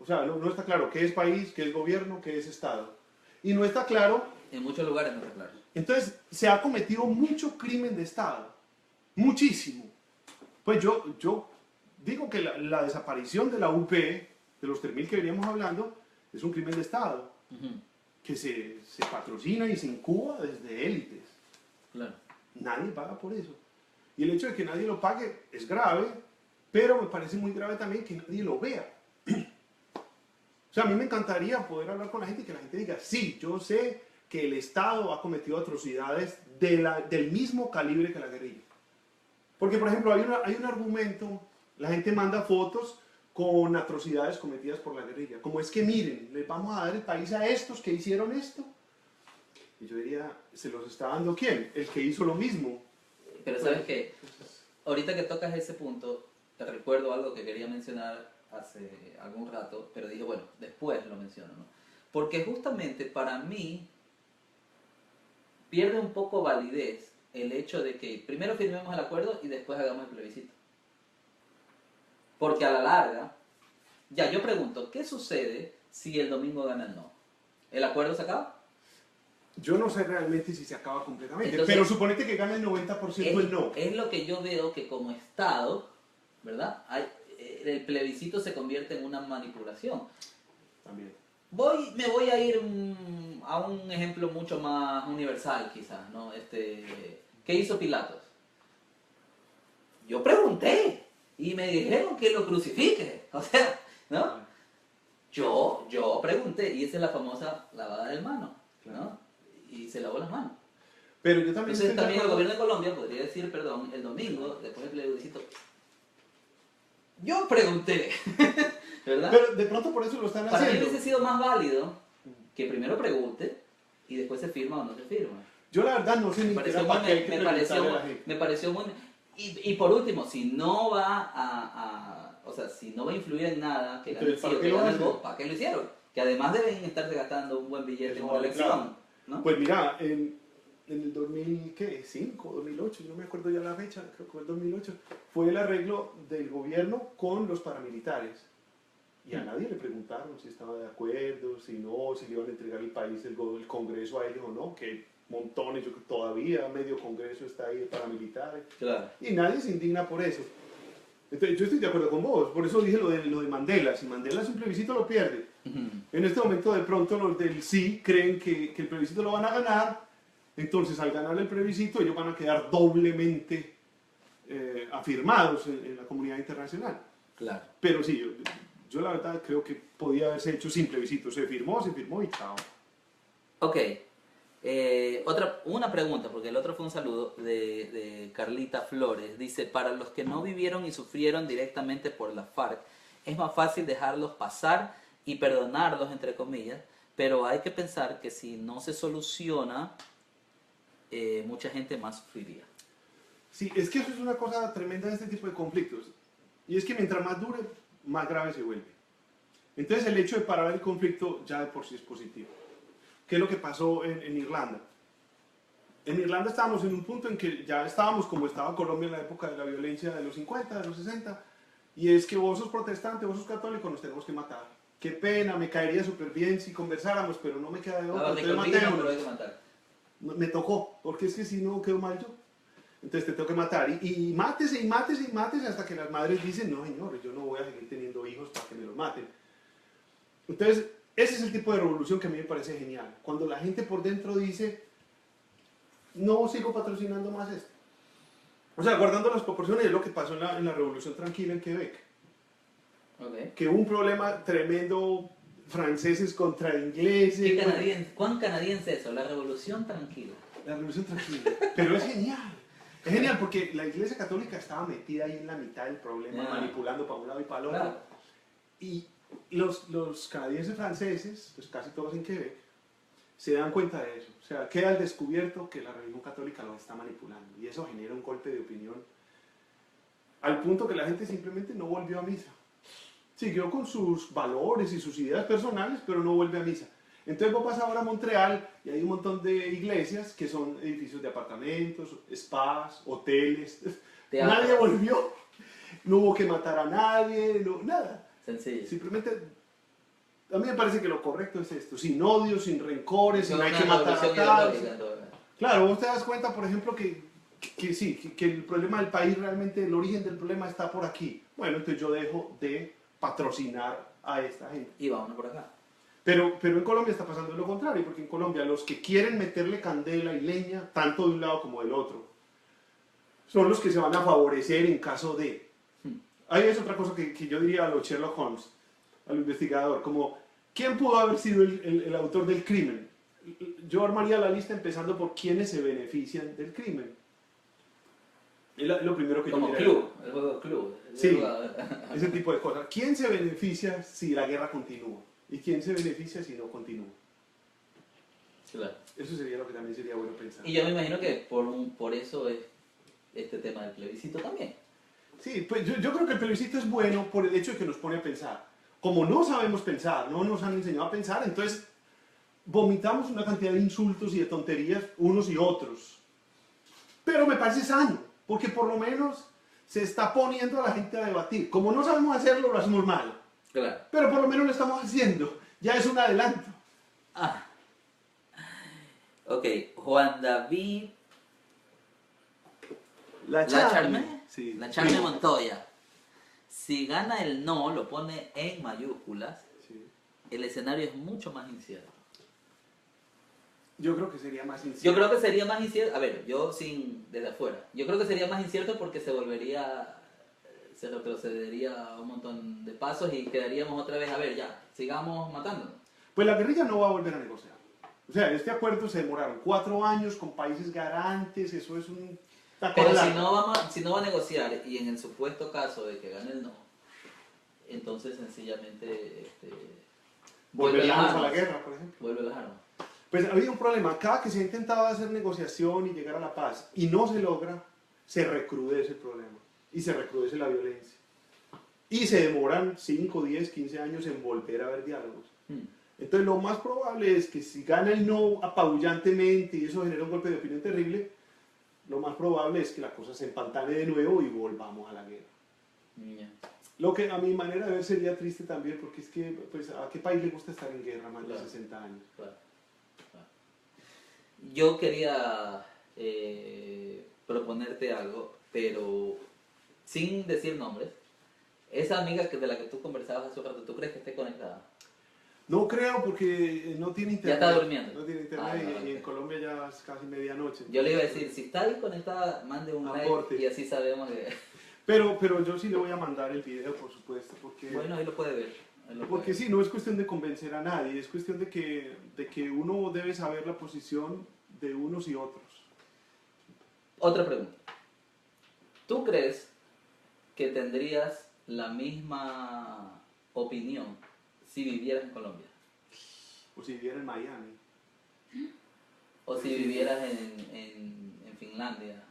O sea, no está claro qué es país, qué es gobierno, qué es Estado. Y no está claro. En muchos lugares no está claro. Entonces, se ha cometido mucho crimen de Estado. Muchísimo. Pues yo digo que la desaparición de la UP, de los 3.000 que veníamos hablando, es un crimen de Estado. Que se patrocina y se incuba desde élites. Claro. Nadie paga por eso. Y el hecho de que nadie lo pague es grave, pero me parece muy grave también que nadie lo vea. O sea, a mí me encantaría poder hablar con la gente y que la gente diga, sí, yo sé que el Estado ha cometido atrocidades del mismo calibre que la guerrilla. Porque, por ejemplo, hay un argumento, la gente manda fotos con atrocidades cometidas por la guerrilla. Como es que miren, les vamos a dar el país a estos que hicieron esto. Y yo diría, ¿se los está dando quién? El que hizo lo mismo. Pero ¿sabes qué? Ahorita que tocas ese punto, te recuerdo algo que quería mencionar hace algún rato, pero dije, bueno, después lo menciono, ¿no? Porque justamente para mí pierde un poco validez el hecho de que primero firmemos el acuerdo y después hagamos el plebiscito. Porque a la larga, ya yo pregunto, ¿qué sucede si el domingo gana el no? ¿El acuerdo se acaba? Yo no sé realmente si se acaba completamente, Entonces, pero suponete que gana el 90% el no. Es lo que yo veo que como Estado, ¿verdad? El plebiscito se convierte en una manipulación. También. Me voy a ir a un ejemplo mucho más universal quizás, ¿no? ¿Qué hizo Pilatos? Yo pregunté y me dijeron que lo crucifique, o sea, ¿no? Yo pregunté y esa es la famosa lavada de manos, ¿no? Y se lavó las manos. Pero yo también Entonces también el gobierno de Colombia podría decir, perdón, el domingo, después del plebiscito, yo pregunté, ¿verdad? Pero de pronto por eso lo están Para mí haciendo. hubiese sido más válido que primero pregunte y después se firma o no se firma. Yo la verdad no sé ni siquiera para qué hay que preguntarle a la gente. Me pareció muy... Y por último, si no va o sea, si no va a influir en nada que gane el sí o que gane el voto, ¿para qué lo hicieron? Que además deben estarse gastando un buen billete en una elección, claro. ¿no? Pues mira, en el 2005, 2008, no me acuerdo ya la fecha, creo que fue el 2008, fue el arreglo del gobierno con los paramilitares. Y a nadie le preguntaron si estaba de acuerdo, si no, si le iban a entregar el país, el Congreso a ellos o no, que montones, yo creo que todavía medio Congreso está ahí de paramilitares. Claro. Y nadie se indigna por eso. Entonces, yo estoy de acuerdo con vos, por eso dije lo de Mandela. Si Mandela hace un plebiscito lo pierde. En este momento de pronto los del sí creen que el plebiscito lo van a ganar, entonces al ganar el plebiscito ellos van a quedar doblemente afirmados en la comunidad internacional. Claro. Pero sí, yo la verdad creo que podía haberse hecho sin plebiscito. Se firmó y chao. Ok. Una pregunta, porque el otro fue un saludo de Carlita Flores. Dice, para los que no vivieron y sufrieron directamente por la FARC, es más fácil dejarlos pasar y perdonarlos, entre comillas, pero hay que pensar que si no se soluciona, mucha gente más sufriría. Sí, es que eso es una cosa tremenda de este tipo de conflictos. Y es que mientras más dure, más grave se vuelve. Entonces el hecho de parar el conflicto ya de por sí es positivo. ¿Qué es lo que pasó en Irlanda? En Irlanda estábamos en un punto en que ya estábamos como estaba Colombia en la época de la violencia de los 50, de los 60, y es que vos sos protestante, vos sos católico, nos tenemos que matar. Qué pena, me caería súper bien si conversáramos, pero no me queda de otra, entonces matémonos. Pero hay que matar. Me tocó, porque es que si no quedo mal yo. Entonces te tengo que matar. Y mátese y mátese y mátese hasta que las madres dicen, no señor, yo no voy a seguir teniendo hijos para que me los maten. Entonces, ese es el tipo de revolución que a mí me parece genial. Cuando la gente por dentro dice, no sigo patrocinando más esto. O sea, guardando las proporciones, es lo que pasó en la Revolución Tranquila en Quebec. Okay. Que hubo un problema tremendo, franceses contra ingleses. ¿Cuán canadiense es eso? La Revolución Tranquila. La Revolución Tranquila. Pero es genial. Es genial porque la Iglesia Católica estaba metida ahí en la mitad del problema, manipulando para un lado y para el otro. Claro. Y los canadienses franceses, pues casi todos en Quebec, se dan cuenta de eso. O sea, queda al descubierto que la religión católica los está manipulando. Y eso genera un golpe de opinión al punto que la gente simplemente no volvió a misa. Siguió con sus valores y sus ideas personales, pero no vuelve a misa. Entonces vos vas ahora a Montreal y hay un montón de iglesias que son edificios de apartamentos, spas, hoteles. Nadie volvió. No hubo que matar a nadie, nada. Sencillo. Simplemente A mí me parece que lo correcto es esto, sin odio, sin rencores, sin Es hay una que matar a revolución tal. ideológica en todo caso. Claro, vos te das cuenta, por ejemplo, sí, que el problema del país realmente, el origen del problema está por aquí. Bueno, entonces yo dejo de patrocinar a esta gente. Y vámonos por acá. Pero en Colombia está pasando lo contrario, porque en Colombia los que quieren meterle candela y leña, tanto de un lado como del otro, son los que se van a favorecer en caso de... Ahí es otra cosa que yo diría a los Sherlock Holmes, al investigador, como, ¿quién pudo haber sido el autor del crimen? Yo armaría la lista empezando por quienes se benefician del crimen. Es lo primero que yo Como miraría. club, el juego club. Sí, ese tipo de cosas. ¿Quién se beneficia si la guerra continúa? ¿Y quién se beneficia si no continúa? Claro. Eso sería lo que también sería bueno pensar. Y yo me imagino que por eso es este tema del plebiscito también. Sí, pues yo creo que el plebiscito es bueno por el hecho de que nos pone a pensar. Como no sabemos pensar, no nos han enseñado a pensar, entonces vomitamos una cantidad de insultos y de tonterías unos y otros. Pero me parece sano, porque por lo menos se está poniendo a la gente a debatir. Como no sabemos hacerlo, lo hacemos mal. Claro. Pero por lo menos lo estamos haciendo. Ya es un adelanto. Ah. Ok, Juan David La Charme. Sí. La Charme Montoya. Si gana el no, lo pone en mayúsculas, Sí. el escenario es mucho más incierto. Yo creo que sería más incierto. Yo creo que sería más incierto, a ver, desde afuera, yo creo que sería más incierto porque se retrocedería un montón de pasos y quedaríamos otra vez, a ver, ya, sigamos matándonos. Pues la guerrilla no va a volver a negociar. O sea, este acuerdo se demoraron 4 años con países garantes, eso es un... Pero si no va a negociar y en el supuesto caso de que gane el no, entonces sencillamente vuelve las Volveríamos a armas. la guerra, por ejemplo. Vuelve las armas. Pues ha habido un problema. Cada que se ha intentado hacer negociación y llegar a la paz y no se logra, se recrudece el problema y se recrudece la violencia. Y se demoran 5, 10, 15 años en volver a haber diálogos. Entonces lo más probable es que si gana el no apabullantemente y eso genera un golpe de opinión terrible, lo más probable es que la cosa se empantane de nuevo y volvamos a la guerra. Yeah. Lo que a mi manera de ver sería triste también, porque es que, pues, ¿a qué país le gusta estar en guerra más de 60 años? Claro. Yo quería proponerte algo, pero sin decir nombres. Esa amiga de la que tú conversabas hace un rato, ¿tú crees que esté conectada? No creo porque no tiene internet. Ya está durmiendo. No tiene internet No, y en Colombia ya es casi medianoche. Yo le iba a decir, si está ahí conectada, mande un Aporte. like y así sabemos que... Pero yo sí le voy a mandar el video, por supuesto, porque... Bueno, ahí lo puede ver. Porque sí, no es cuestión de convencer a nadie, es cuestión de que uno debe saber la posición de unos y otros. Otra pregunta. ¿Tú crees que tendrías la misma opinión si vivieras en Colombia? O si viviera en Miami. ¿O si vivieras en Finlandia?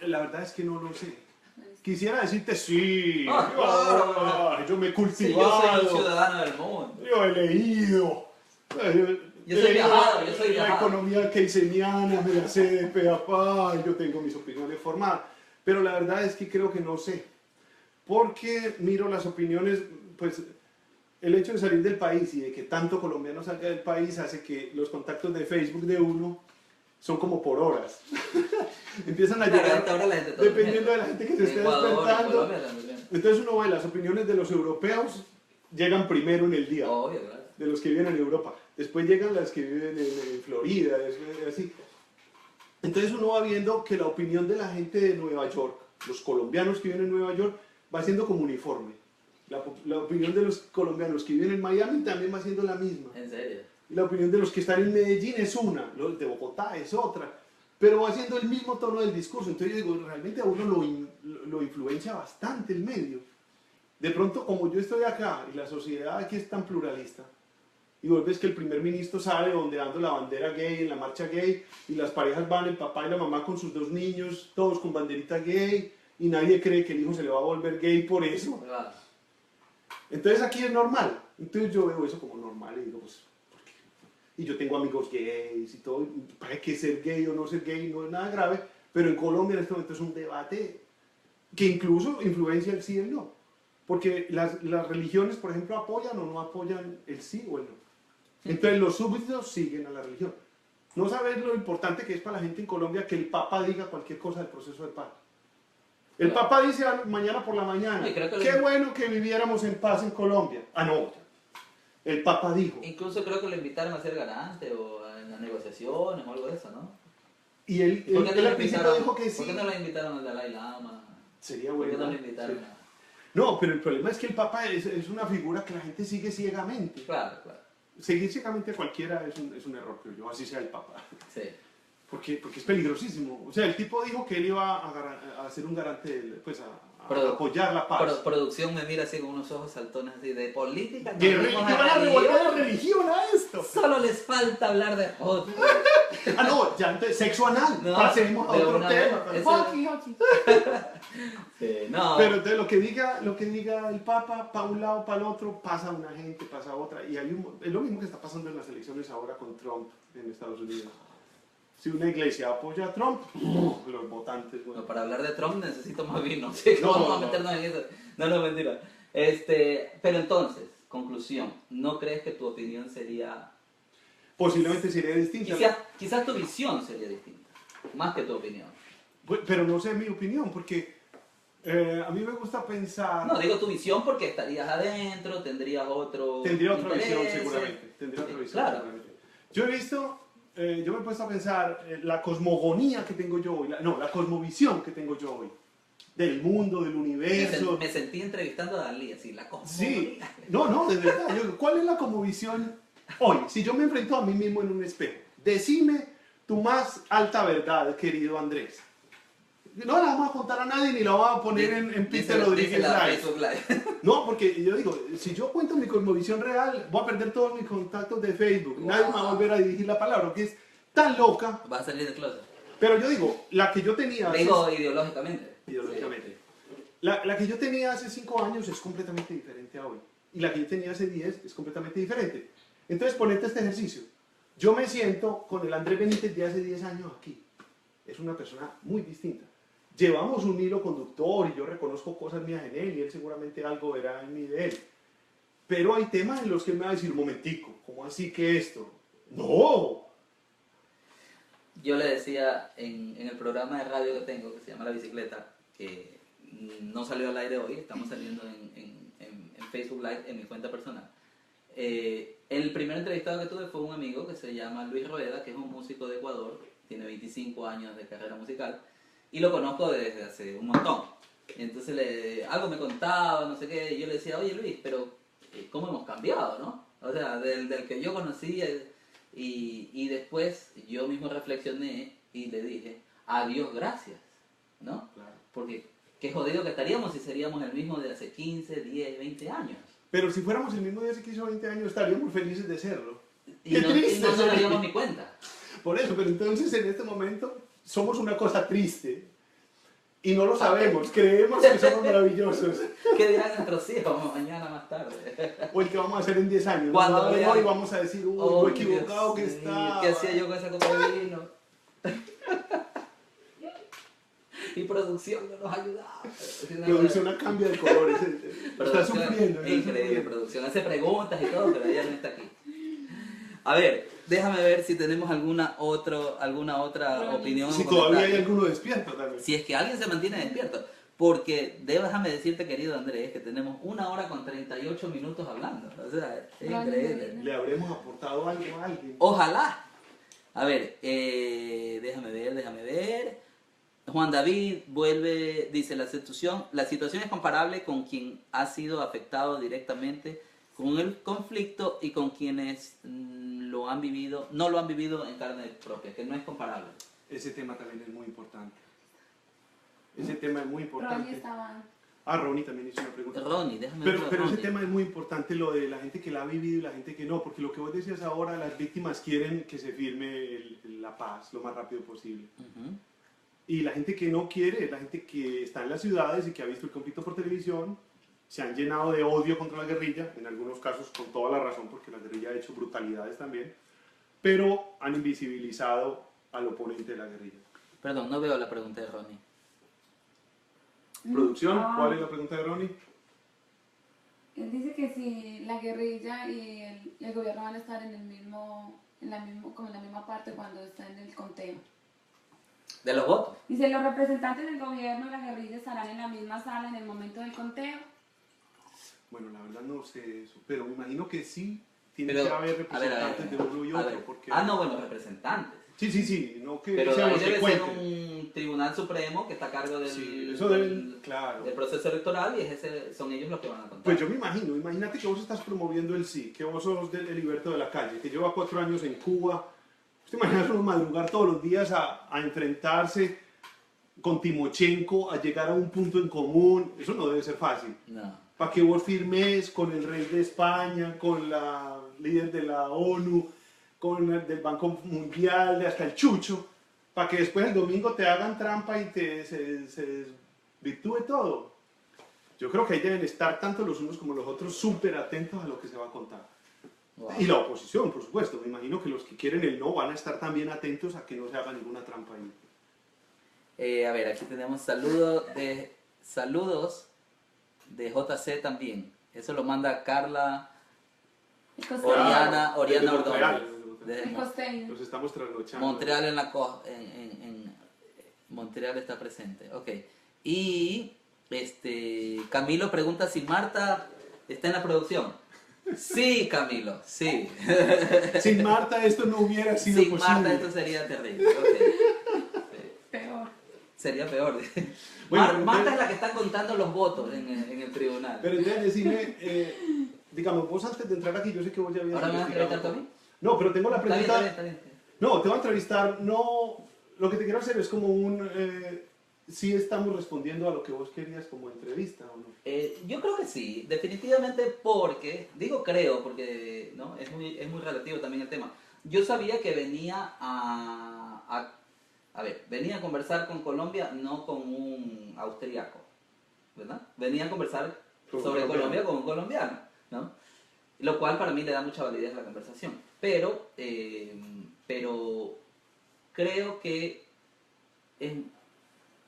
La verdad es que no lo sé. Quisiera decirte sí, yo me he Sí, cultivado, yo soy un ciudadano del mundo. yo he leído. Yo soy viajado, yo soy La viajado. economía keynesiana me la sé de pe a pa, yo tengo mis opiniones formadas. Pero la verdad es que creo que no sé. Porque miro las opiniones, pues el hecho de salir del país y de que tanto colombiano salga del país hace que los contactos de Facebook de uno son como por horas. Empiezan a Claro, llegar, hasta ahora la gente está dependiendo durmiendo. de la gente que se esté Ecuador, despertando. Colombia están durmiendo. Entonces uno ve las opiniones de los europeos, llegan primero en el día, Obvio, claro. de los que viven en Europa. Después llegan las que viven en Florida, así. Entonces uno va viendo que la opinión de la gente de Nueva York, los colombianos que viven en Nueva York, va siendo como uniforme. La opinión de los colombianos que viven en Miami también va siendo la misma. En serio. Y la opinión de los que están en Medellín es una, los de Bogotá es otra. Pero va siendo el mismo tono del discurso. Entonces yo digo, realmente a uno lo influencia bastante el medio. De pronto, como yo estoy acá y la sociedad aquí es tan pluralista, y vos ves que el primer ministro sale ondeando la bandera gay en la marcha gay, y las parejas van, el papá y la mamá con sus 2 niños, todos con banderita gay, y nadie cree que el hijo se le va a volver gay por eso. Claro. Entonces aquí es normal. Entonces yo veo eso como normal y digo, pues, ¿por qué? Y yo tengo amigos gays y todo, y parece que ser gay o no ser gay no es nada grave, pero en Colombia en este momento es un debate que incluso influencia el sí y el no. Porque las religiones, por ejemplo, apoyan o no apoyan el sí o el no. Entonces los súbditos siguen a la religión. No sabes lo importante que es para la gente en Colombia que el Papa diga cualquier cosa del proceso de paz. El Claro. Papa dice mañana por la mañana, Y creo que qué bueno que viviéramos en paz en Colombia. Ah, no. El Papa dijo. Incluso creo que lo invitaron a ser garante o en las negociaciones o algo de eso, ¿no? Y él ¿Por qué no lo al principio invitaron? dijo que ¿Por sí. qué no lo invitaron al Dalai Lama? Sería ¿Por bueno. qué no lo invitaron Sí. a...? No, pero el problema es que el Papa es una figura que la gente sigue ciegamente. Claro, claro. Seguir ciegamente a cualquiera es un error, creo yo, así sea el Papa. Sí. Porque es peligrosísimo. O sea, el tipo dijo que él iba a ser un garante, pues a apoyar la paz. Producción me mira así con unos ojos saltones así de política. no ¿Qué venimos van a religión. revolver la religión a esto? Solo les falta hablar de hot. Ah, no, ya entonces, sexo anal. No, Pasemos a de otro una tema. vez, No. Pero entonces lo que diga el Papa, para un lado, para el otro, pasa una gente, pasa otra. Y es lo mismo que está pasando en las elecciones ahora con Trump en Estados Unidos. Si una iglesia apoya a Trump, los votantes, bueno. No, para hablar de Trump necesito más vino. ¿Sí? No, Vamos no. a meternos en eso. No, mentira. Pero entonces, conclusión, ¿no crees que tu opinión sería... Posiblemente sería distinta. Quizás tu visión sería distinta, más que tu opinión? Pero no sé mi opinión, porque a mí me gusta pensar... No, digo tu visión porque estarías adentro, tendrías otro... Tendría otra visión interés. seguramente. Tendría otra visión Claro. seguramente. Yo he visto, yo me he puesto a pensar la cosmogonía que tengo yo hoy, la cosmovisión que tengo yo hoy, del mundo, del universo. Me sentí entrevistando a Dalí, así, la Sí, cosmogonía. no, de verdad. ¿Cuál es la cosmovisión hoy? Si yo me enfrento a mí mismo en un espejo, decime tu más alta verdad, querido Andrés. No la vamos a contar a nadie ni la vamos a poner en Peter Rodríguez la Live. Facebook Live. No, porque yo digo, si yo cuento mi cosmovisión real, voy a perder todos mis contactos de Facebook. Nadie me va a volver a dirigir la palabra, porque es tan loca. Va a salir del closet. Pero yo digo, la que yo tenía... Digo ideológicamente. Ideológicamente. La que yo tenía hace 5 años es completamente diferente a hoy. Y la que yo tenía hace 10 es completamente diferente. Entonces, ponete este ejercicio. Yo me siento con el Andrés Benítez de hace 10 años aquí. Es una persona muy distinta. Llevamos un hilo conductor y yo reconozco cosas mías en él y él seguramente algo verá en mí de él. Pero hay temas en los que él me va a decir, un momentico, ¿cómo así que esto? ¡No! Yo le decía en el programa de radio que tengo, que se llama La Bicicleta, que no salió al aire hoy, estamos saliendo en Facebook Live en mi cuenta personal. El primer entrevistado que tuve fue un amigo que se llama Luis Rueda, que es un músico de Ecuador, tiene 25 años de carrera musical, y lo conozco desde hace un montón. Entonces algo me contaba, no sé qué, y yo le decía, oye Luis, pero ¿cómo hemos cambiado, no? O sea, del que yo conocí, y después yo mismo reflexioné y le dije, adiós, gracias, ¿no? Claro. Porque qué jodido que estaríamos si seríamos el mismo de hace 15, 10, 20 años. Pero si fuéramos el mismo de hace 15 o 20 años, estaríamos felices de serlo. Y ¡Qué no, triste! no nos sería. daríamos ni cuenta. Por eso, pero entonces en este momento somos una cosa triste y no lo sabemos, creemos que somos maravillosos. ¿Qué dirán nuestros hijos mañana más tarde? O el que vamos a hacer en 10 años. Cuando ¿no? vean- Hoy vamos a decir, uy, Oh, lo equivocado que Dios mío, está. ¿qué hacía yo con esa copa de vino? Y producción no nos ayudaba. Producción a cambio de colores. Está Producción, sufriendo. está increíble, sufriendo. producción. Hace preguntas y todo, pero ella no está aquí. A ver, déjame ver si tenemos alguna otra opinión. Si o todavía hay comentario. alguno despierto también. Si es que alguien se mantiene despierto. Porque déjame decirte, querido Andrés, que tenemos 1 hora con 38 minutos hablando. O sea, es increíble. Le habremos aportado algo a alguien. Ojalá. A ver, déjame ver. Juan David vuelve, dice, la situación es comparable con quien ha sido afectado directamente con el conflicto y con quienes no lo han vivido en carne propia, que no es comparable. Ese tema también es muy importante. Ese tema es muy importante. Ronnie estaba... Ronnie también hizo una pregunta. Ronnie, déjame Pero ver a ese Ronnie. tema es muy importante, lo de la gente que la ha vivido y la gente que no, porque lo que vos decías ahora, las víctimas quieren que se firme la paz lo más rápido posible. Ujú. Y la gente que no quiere es la gente que está en las ciudades y que ha visto el conflicto por televisión, se han llenado de odio contra la guerrilla, en algunos casos con toda la razón, porque la guerrilla ha hecho brutalidades también, pero han invisibilizado al oponente de la guerrilla. Perdón, no veo la pregunta de Ronnie. ¿Producción? ¿Cuál es la pregunta de Ronnie? Él dice que si la guerrilla y el gobierno van a estar en como en la misma parte cuando está en el conteo. De los votos. Dice, los representantes del gobierno y la guerrilla estarán en la misma sala en el momento del conteo. Bueno, la verdad no sé eso, pero me imagino que sí tiene Pero, que haber representantes a ver, de uno y a otro. ver. Porque... Ah, no, bueno, representantes. Sí, no que Pero sean ahí los que debe ser cuenten. un tribunal supremo que está a cargo del, Sí, eso deben, claro. del proceso electoral y son ellos los que van a contar. Pues yo me imagino, imagínate que vos estás promoviendo el sí, que vos sos del Heriberto de la Calle, que lleva 4 años en Cuba. ¿Usted imagina uno madrugar todos los días a enfrentarse con Timochenko, a llegar a un punto en común? Eso no debe ser fácil. No. Para que vos firmes con el rey de España, con la líder de la ONU, con el del Banco Mundial, hasta el Chucho, para que después el domingo te hagan trampa y se desvirtúe todo. Yo creo que ahí deben estar tanto los unos como los otros súper atentos a lo que se va a contar. Wow. Y la oposición, por supuesto. Me imagino que los que quieren el no van a estar también atentos a que no se haga ninguna trampa ahí. A ver, aquí tenemos saludos de JC también. Eso lo manda Carla El costeño. Oriana desde Ordóñez. Montreal. Desde El costeño. Los estamos trasnochando. Montreal en Montreal está presente. Ok. Y Camilo pregunta si Marta está en la producción. Sí, Camilo, sí. Sin Marta esto no hubiera sido Sin posible. Marta esto sería terrible. Ok. Peor. Sería peor. Bueno, Marta entonces- es la que está contando los votos en el tribunal. Pero entonces decime, digamos, vos antes de entrar aquí, yo sé que vos ya habías ¿Ahora me vas a investigado entrevistar un poco. tú a mí? No, pero tengo la Está bien, pregunta. está bien, está bien. No, te voy a entrevistar, no... Lo que te quiero hacer es como un... sí estamos respondiendo a lo que vos querías como entrevista, ¿o no? Yo creo que sí, definitivamente porque, digo creo, porque ¿no? es muy relativo también el tema. Yo sabía que venía venía a conversar con Colombia, no con un austriaco, ¿verdad? Venía a conversar Con un sobre colombiano. Colombia con un colombiano, ¿no? Lo cual para mí le da mucha validez a la conversación. Pero creo que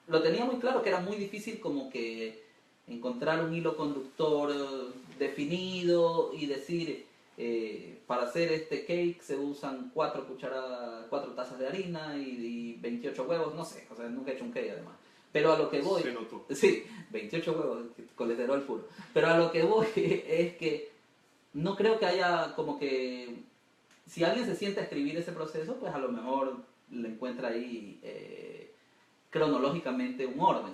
lo tenía muy claro que era muy difícil como que encontrar un hilo conductor definido y decir para hacer este cake se usan 4 tazas de harina y 28 huevos, no sé, o sea, nunca he hecho un cake además. Pero a lo que voy... Se notó. Sí, 28 huevos, colesterol puro. Pero a lo que voy es que no creo que haya como que... Si alguien se siente a escribir ese proceso, pues a lo mejor le encuentra ahí cronológicamente un orden.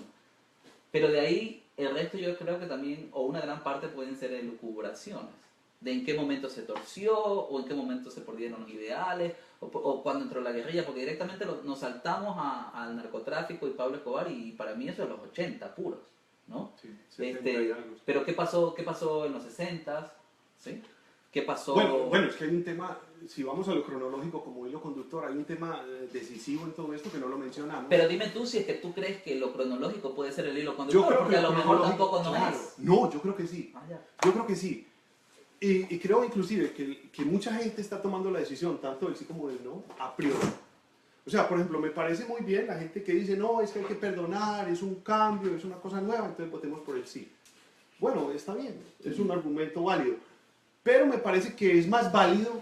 Pero de ahí el resto yo creo que también, o una gran parte pueden ser elucubraciones. De en qué momento se torció, o en qué momento se perdieron los ideales, o cuando entró la guerrilla, porque directamente nos saltamos al narcotráfico y Pablo Escobar, y para mí eso es los 80 puros, ¿no? Sí, 70 y algo. Pero ¿qué pasó en los 60s? ¿Sí? ¿Qué pasó? Bueno, es que hay un tema, si vamos a lo cronológico como hilo conductor, hay un tema decisivo en todo esto que no lo mencionamos. Pero dime tú si es que tú crees que lo cronológico puede ser el hilo conductor, Yo creo porque que a lo lo mejor cronológico, tampoco no claro. es. No, yo creo que sí. Ah, ya. Yo creo que sí. Y creo inclusive que mucha gente está tomando la decisión, tanto del sí como del no, a priori. O sea, por ejemplo, me parece muy bien la gente que dice, no, es que hay que perdonar, es un cambio, es una cosa nueva, entonces votemos por el sí. Bueno, está bien, es un argumento válido. Pero me parece que es más válido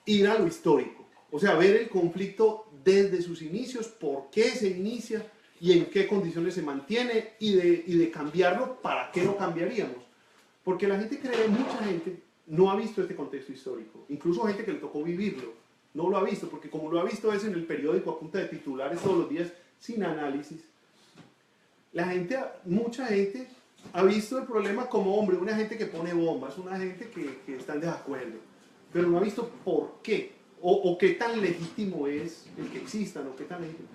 ir a lo histórico. O sea, ver el conflicto desde sus inicios, por qué se inicia y en qué condiciones se mantiene y de cambiarlo, ¿para qué lo cambiaríamos? Porque la gente cree, mucha gente no ha visto este contexto histórico. Incluso gente que le tocó vivirlo, no lo ha visto, porque como lo ha visto es en el periódico a punta de titulares todos los días, sin análisis. Mucha gente ha visto el problema como, hombre, una gente que pone bombas, una gente que está en desacuerdo, pero no ha visto por qué, o qué tan legítimo es el que existan, o qué tan legítimo.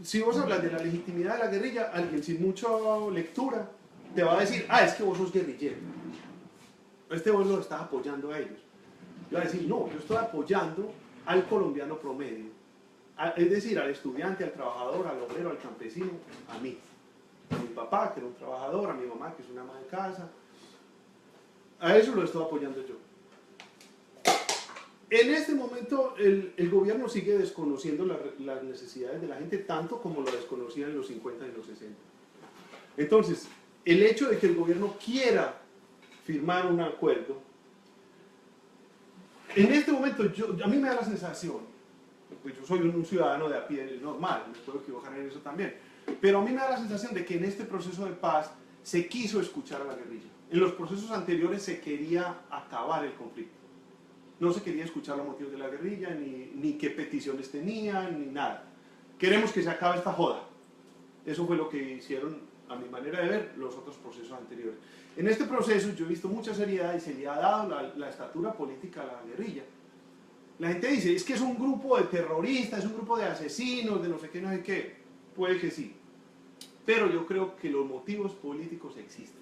Si vos hablas de la legitimidad de la guerrilla, alguien sin mucha lectura te va a decir, es que vos sos guerrillero. Vos lo estás apoyando a ellos. Yo voy a decir, no, yo estoy apoyando al colombiano promedio. Es decir, al estudiante, al trabajador, al obrero, al campesino, a mí. A mi papá, que era un trabajador, a mi mamá, que es una ama de casa. A eso lo estoy apoyando yo. En este momento, el gobierno sigue desconociendo las necesidades de la gente tanto como lo desconocía en los 50 y los 60. Entonces, el hecho de que el gobierno quiera firmar un acuerdo. En este momento, a mí me da la sensación, pues yo soy un ciudadano de a pie normal, me puedo equivocar en eso también, pero a mí me da la sensación de que en este proceso de paz se quiso escuchar a la guerrilla. En los procesos anteriores se quería acabar el conflicto. No se quería escuchar los motivos de la guerrilla, ni qué peticiones tenían, ni nada. Queremos que se acabe esta joda. Eso fue lo que hicieron, a mi manera de ver, los otros procesos anteriores. En este proceso yo he visto mucha seriedad y se le ha dado la estatura política a la guerrilla. La gente dice, es que es un grupo de terroristas, es un grupo de asesinos, de no sé qué, no sé qué. Puede que sí. Pero yo creo que los motivos políticos existen.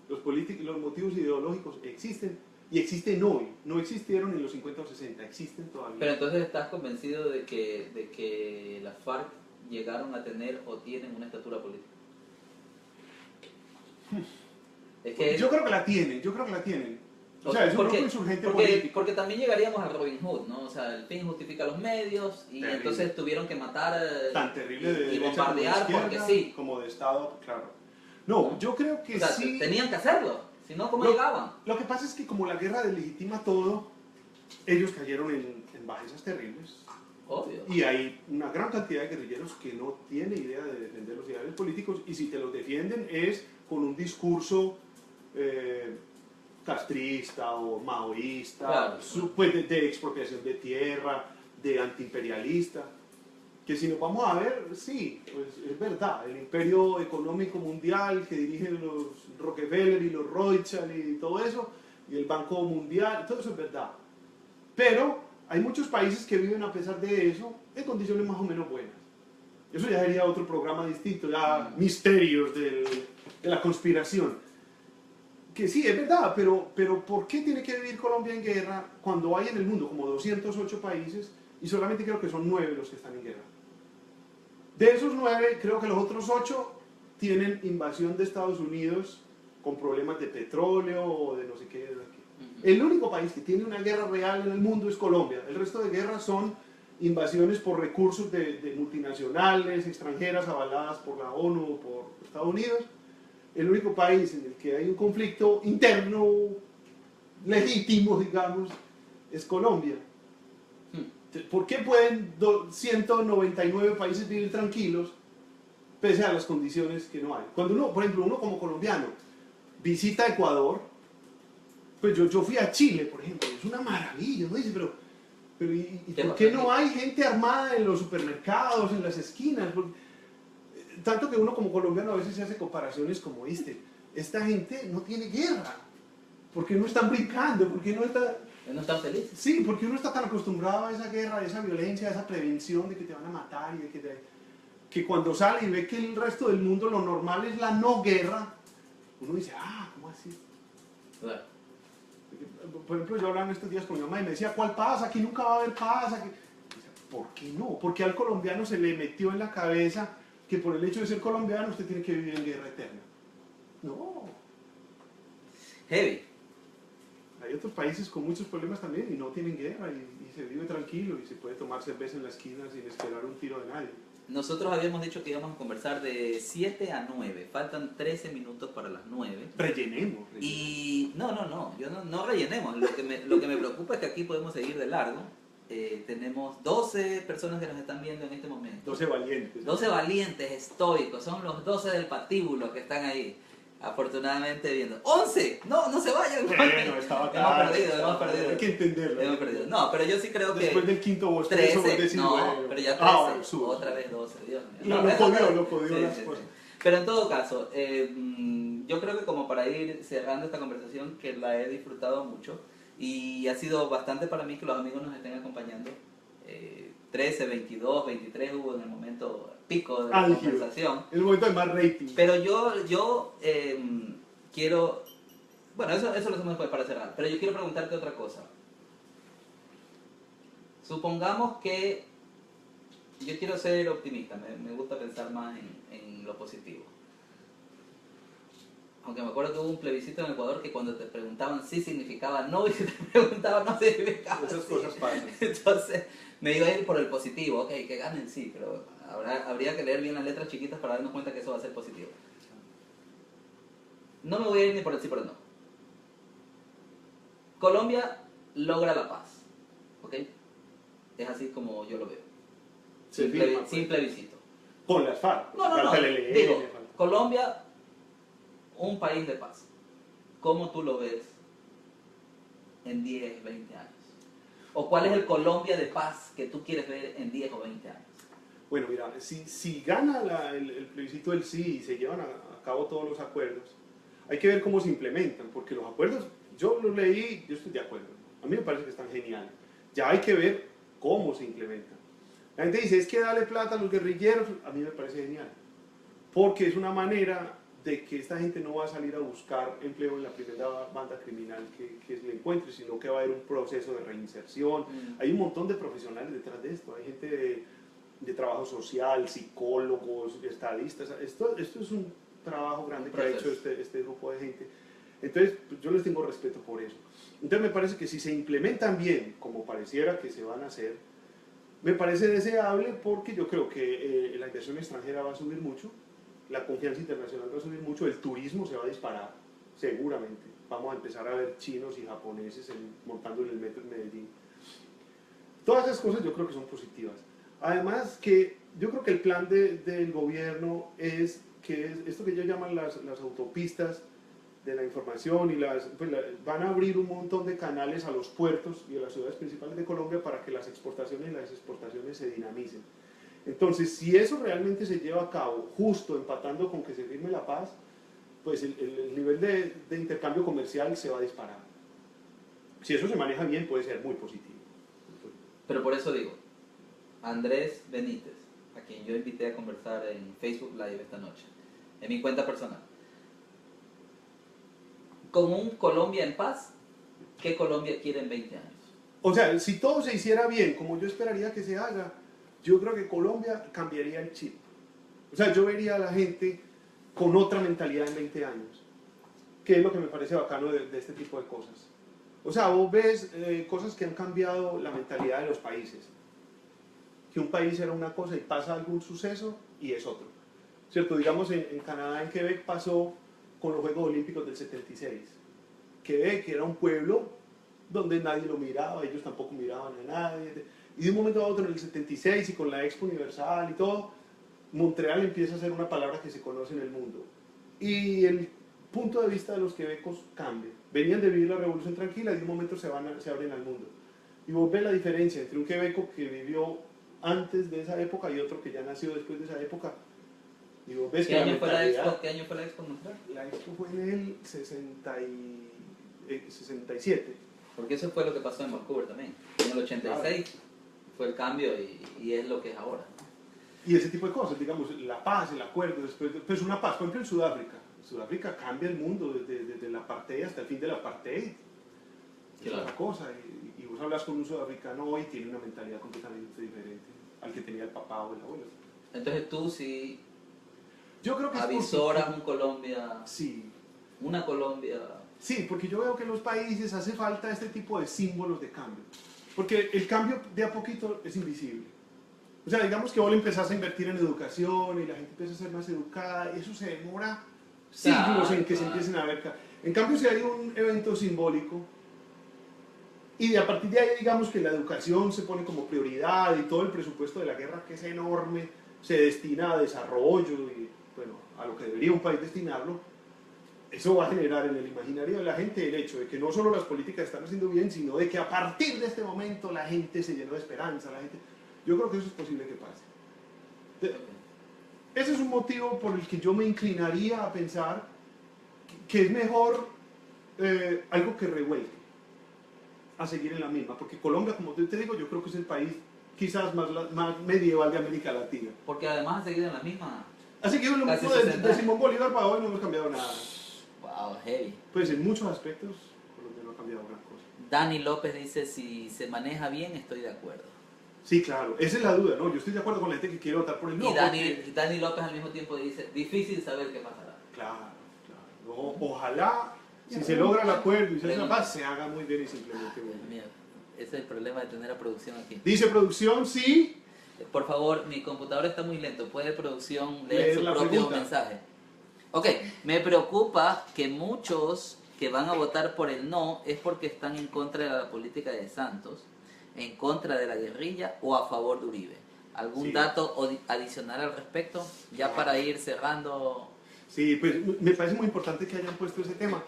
Los motivos ideológicos existen y existen hoy. No existieron en los 50 o 60, existen todavía. Pero entonces estás convencido de que las FARC llegaron a tener o tienen una estatura política. Es que yo creo que la tienen. O sea, es un grupo insurgente político. Porque también llegaríamos a Robin Hood, ¿no? O sea, el fin justifica los medios y terrible. Entonces tuvieron que matar tan terrible de y derecha bombardear como de porque izquierda, sí. como de Estado, claro. No, yo creo que o sea, sí. tenían que hacerlo, si no, ¿cómo llegaban? Lo que pasa es que como la guerra deslegitima todo, ellos cayeron en bajezas terribles. Obvio. Y hay una gran cantidad de guerrilleros que no tienen idea de defender los ideales políticos y si te los defienden es con un discurso castrista o maoísta, Claro. Pues de expropiación de tierra, de antiimperialista. Que si nos vamos a ver, sí, pues es verdad, el imperio económico mundial que dirigen los Rockefeller y los Rothschild y todo eso, y el Banco Mundial, todo eso es verdad. Pero hay muchos países que viven a pesar de eso en condiciones más o menos buenas. Eso ya sería otro programa distinto, ya misterios de la conspiración. Que sí, es verdad, pero ¿por qué tiene que vivir Colombia en guerra cuando hay en el mundo como 208 países y solamente creo que son 9 los que están en guerra? De esos 9, creo que los otros 8 tienen invasión de Estados Unidos con problemas de petróleo o de no sé qué. El único país que tiene una guerra real en el mundo es Colombia. El resto de guerras son invasiones por recursos de multinacionales, extranjeras, avaladas por la ONU o por Estados Unidos. El único país en el que hay un conflicto interno legítimo, digamos, es Colombia. ¿Por qué pueden 199 países vivir tranquilos pese a las condiciones que no hay? Cuando uno, por ejemplo, uno como colombiano visita Ecuador, pues yo fui a Chile, por ejemplo, es una maravilla, uno dice, pero ¿y por qué no hay gente armada en los supermercados, en las esquinas? Porque, tanto que uno como colombiano a veces se hace comparaciones como esta gente no tiene guerra, ¿por qué no están brincando? ¿Por qué no está...? No están felices. Sí, porque uno está tan acostumbrado a esa guerra, a esa violencia, a esa prevención de que te van a matar y de que cuando sale y ve que el resto del mundo lo normal es la no guerra, uno dice, ¿cómo así? Claro. Por ejemplo, yo hablaba en estos días con mi mamá y me decía, ¿cuál paz? Aquí nunca va a haber paz. ¿Por qué no? Porque al colombiano se le metió en la cabeza que por el hecho de ser colombiano usted tiene que vivir en guerra eterna. No. Heavy. Hay otros países con muchos problemas también y no tienen guerra y se vive tranquilo y se puede tomar cerveza en la esquina sin esperar un tiro de nadie. Nosotros habíamos dicho que íbamos a conversar de 7 a 9. Faltan 13 minutos para las 9. Rellenemos. Y no, yo no rellenemos. Lo que me preocupa es que aquí podemos seguir de largo. Tenemos 12 personas que nos están viendo en este momento. 12 valientes. 12 valientes, estoicos. Son los 12 del patíbulo que están ahí. Afortunadamente viendo. ¡11! No se vayan. Bueno, estaba Hemos perdido. Hay que entenderlo. Hemos perdido. No, pero yo sí creo que... Después del quinto bostezo, 13, vos decís, no, bueno. pero ya 13, Bueno, sube. otra vez 12, Dios mío. Lo podió sí, las sí, cosas. sí. Pero en todo caso, yo creo que como para ir cerrando esta conversación, que la he disfrutado mucho, y ha sido bastante para mí que los amigos nos estén acompañando. 13, 22, 23 hubo en el momento pico de la conversación. El momento de más rating. Pero yo quiero... Bueno, eso lo hacemos después para cerrar. Pero yo quiero preguntarte otra cosa. Supongamos que... Yo quiero ser optimista. Me gusta pensar más en lo positivo. Aunque me acuerdo que hubo un plebiscito en Ecuador que cuando te preguntaban sí significaba no y si te preguntaban no significaba Esas sí. cosas pasan. Entonces me iba a ir por el positivo. Ok, que ganen sí, pero habría que leer bien las letras chiquitas para darnos cuenta que eso va a ser positivo. No me voy a ir ni por el sí por el no. Colombia logra la paz, ¿ok? Es así como yo lo veo. Se Sin, firma, pues. sin plebiscito. Con las FARC. No, no, no. falta el ELN, Digo, falta- Colombia, un país de paz. ¿Cómo tú lo ves en 10, 20 años? ¿O cuál es el Colombia de paz que tú quieres ver en 10 o 20 años? Bueno, mira, si gana el plebiscito del sí y se llevan a cabo todos los acuerdos, hay que ver cómo se implementan, porque los acuerdos, yo los leí, yo estoy de acuerdo. A mí me parece que están geniales. Ya hay que ver cómo se implementan. La gente dice, es que darle plata a los guerrilleros, a mí me parece genial. Porque es una manera de que esta gente no va a salir a buscar empleo en la primera banda criminal que se le encuentre, sino que va a haber un proceso de reinserción. Hay un montón de profesionales detrás de esto. Hay gente de trabajo social, psicólogos, estadistas. Esto es un trabajo grande que ha hecho este grupo de gente. Entonces, pues, yo les tengo respeto por eso. Entonces, me parece que si se implementan bien, como pareciera que se van a hacer, me parece deseable porque yo creo que la inversión extranjera va a subir mucho, la confianza internacional va a subir mucho, el turismo se va a disparar, seguramente. Vamos a empezar a ver chinos y japoneses montando en el metro en Medellín. Todas esas cosas yo creo que son positivas. Además, que yo creo que el plan del gobierno es esto que ellos llaman las autopistas de la información y van a abrir un montón de canales a los puertos y a las ciudades principales de Colombia para que las exportaciones y las exportaciones se dinamicen. Entonces, si eso realmente se lleva a cabo, justo empatando con que se firme la paz, pues el nivel de intercambio comercial se va a disparar. Si eso se maneja bien, puede ser muy positivo. Pero por eso digo, Andrés Benítez, a quien yo invité a conversar en Facebook Live esta noche, en mi cuenta personal, con un Colombia en paz, ¿qué Colombia quiere en 20 años? O sea, si todo se hiciera bien, como yo esperaría que se haga, yo creo que Colombia cambiaría el chip. O sea, yo vería a la gente con otra mentalidad en 20 años, que es lo que me parece bacano de este tipo de cosas. O sea, vos ves cosas que han cambiado la mentalidad de los países. Que un país era una cosa y pasa algún suceso y es otro. ¿Cierto? Digamos, en Canadá, en Quebec, pasó con los Juegos Olímpicos del 76. Quebec era un pueblo donde nadie lo miraba, ellos tampoco miraban a nadie. Y de un momento a otro, en el 76 y con la Expo Universal y todo, Montreal empieza a ser una palabra que se conoce en el mundo. Y el punto de vista de los quebecos cambia. Venían de vivir la revolución tranquila y de un momento se abren al mundo. Y vos ves la diferencia entre un quebeco que vivió antes de esa época y otro que ya nació después de esa época. Y vos ves ¿Qué año fue la Expo? ¿Qué año fue la Expo Montreal? La Expo fue en el 67. Porque eso fue lo que pasó en Vancouver también. En el 86 fue el cambio y es lo que es ahora. Y ese tipo de cosas, digamos, la paz, el acuerdo, después, pues una paz, por ejemplo en Sudáfrica. Sudáfrica cambia el mundo desde el apartheid hasta el fin del apartheid. Es Claro. otra cosa. Y vos hablas con un sudafricano hoy, tiene una mentalidad completamente diferente al que tenía el papá o el abuelo. Entonces tú sí Yo creo que es avisoras positivo. un Colombia, Sí. una Colombia. Sí, porque yo veo que en los países hace falta este tipo de símbolos de cambio. Porque el cambio de a poquito es invisible. O sea, digamos que vos le empezás a invertir en educación y la gente empieza a ser más educada y eso se demora siglos en que se empiecen a ver. En cambio, si hay un evento simbólico y a partir de ahí digamos que la educación se pone como prioridad y todo el presupuesto de la guerra, que es enorme, se destina a desarrollo y bueno, a lo que debería un país destinarlo, eso va a generar en el imaginario de la gente el hecho de que no solo las políticas están haciendo bien, sino de que a partir de este momento la gente se llenó de esperanza, la gente... Yo creo que eso es posible que pase. Ese es un motivo por el que yo me inclinaría a pensar que es mejor algo que revuelque a seguir en la misma, porque Colombia, como te digo, yo creo que es el país quizás más medieval de América Latina. Porque además ha seguido en la misma. Así que lo Casi mismo de 60. Simón Bolívar para hoy no hemos cambiado nada. Wow, heavy. Pues en muchos aspectos Colombia no ha cambiado gran cosa. Dani López dice, si se maneja bien, estoy de acuerdo. Sí, claro, esa es la duda, ¿no? Yo estoy de acuerdo con la gente que quiere votar por el no. Y porque- Dani López al mismo tiempo dice, difícil saber qué pasará. Claro, claro. Ojalá, si se logra el acuerdo y se hace la paz, se haga muy bien y simplemente muy Dios bien. mío, ese es el problema de tener a producción aquí. Dice producción, sí. Por favor, mi computadora está muy lento. ¿Puede producción Leer leer su la propio pregunta. mensaje? Ok, me preocupa que muchos que van a votar por el no es porque están en contra de la política de Santos, en contra de la guerrilla o a favor de Uribe. ¿Algún Sí. dato adicional al respecto? Ya para ir cerrando. Sí, pues me parece muy importante que hayan puesto ese tema,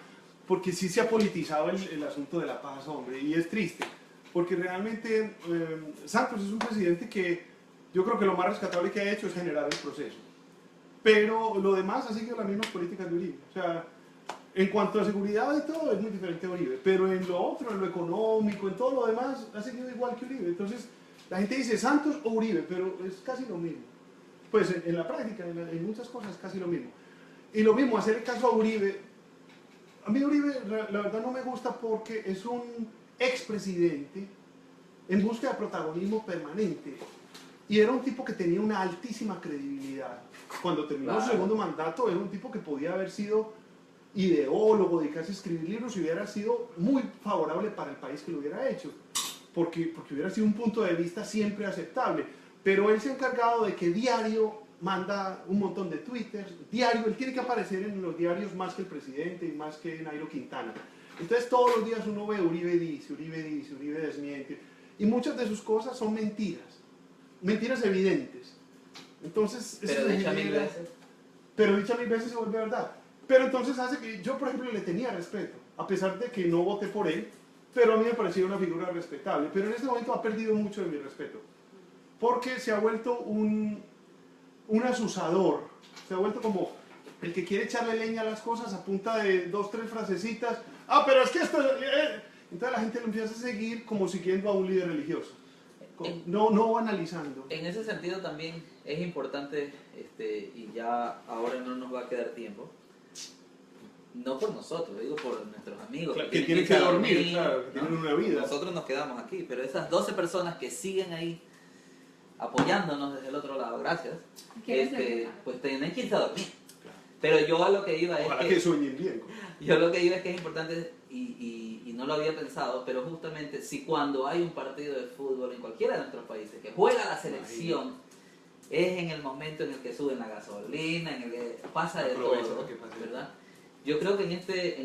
porque sí se ha politizado el asunto de la paz, hombre, y es triste, porque realmente Santos es un presidente que yo creo que lo más rescatable que ha hecho es generar el proceso, pero lo demás ha seguido las mismas políticas de Uribe. O sea, en cuanto a seguridad y todo es muy diferente a Uribe, pero en lo otro, en lo económico, en todo lo demás, ha seguido igual que Uribe. Entonces, la gente dice Santos o Uribe, pero es casi lo mismo. Pues en la práctica, en muchas cosas, es casi lo mismo. Y lo mismo, hacer el caso a Uribe. A mí Uribe, la verdad, no me gusta porque es un expresidente en busca de protagonismo permanente. Y era un tipo que tenía una altísima credibilidad. Cuando terminó su segundo mandato, era un tipo que podía haber sido ideólogo, dedicarse a escribir libros y hubiera sido muy favorable para el país que lo hubiera hecho. Porque hubiera sido un punto de vista siempre aceptable. Pero él se ha encargado de que diario manda un montón de twitters, diario, él tiene que aparecer en los diarios más que el presidente y más que Nairo Quintana. Entonces todos los días uno ve Uribe dice, Uribe desmiente. Y muchas de sus cosas son mentiras, mentiras evidentes. Entonces, Pero dicha mil veces. Pero dicha mil veces se vuelve verdad. Pero entonces hace que yo, por ejemplo, le tenía respeto, a pesar de que no voté por él, pero a mí me parecía una figura respetable. Pero en este momento ha perdido mucho de mi respeto, porque se ha vuelto un asusador, se ha vuelto como el que quiere echarle leña a las cosas a punta de 2, 3 frasecitas. Ah, pero es que esto... Entonces la gente lo empieza a seguir como siguiendo a un líder religioso, no analizando. En ese sentido también es importante, y ya ahora no nos va a quedar tiempo, no por nosotros, digo por nuestros amigos. Claro, que tienen que dormir, claro, que ¿no? tienen una vida. Nosotros nos quedamos aquí, pero esas 12 personas que siguen ahí apoyándonos desde el otro lado, gracias, pues tienen que irse a dormir. Pero yo a lo que iba es Ojalá que sueñen bien. yo lo que iba es que es importante y no lo había pensado, pero justamente si cuando hay un partido de fútbol en cualquiera de nuestros países que juega la selección, es en el momento en el que suben la gasolina, en el que pasa de todo, ¿verdad? Yo creo que en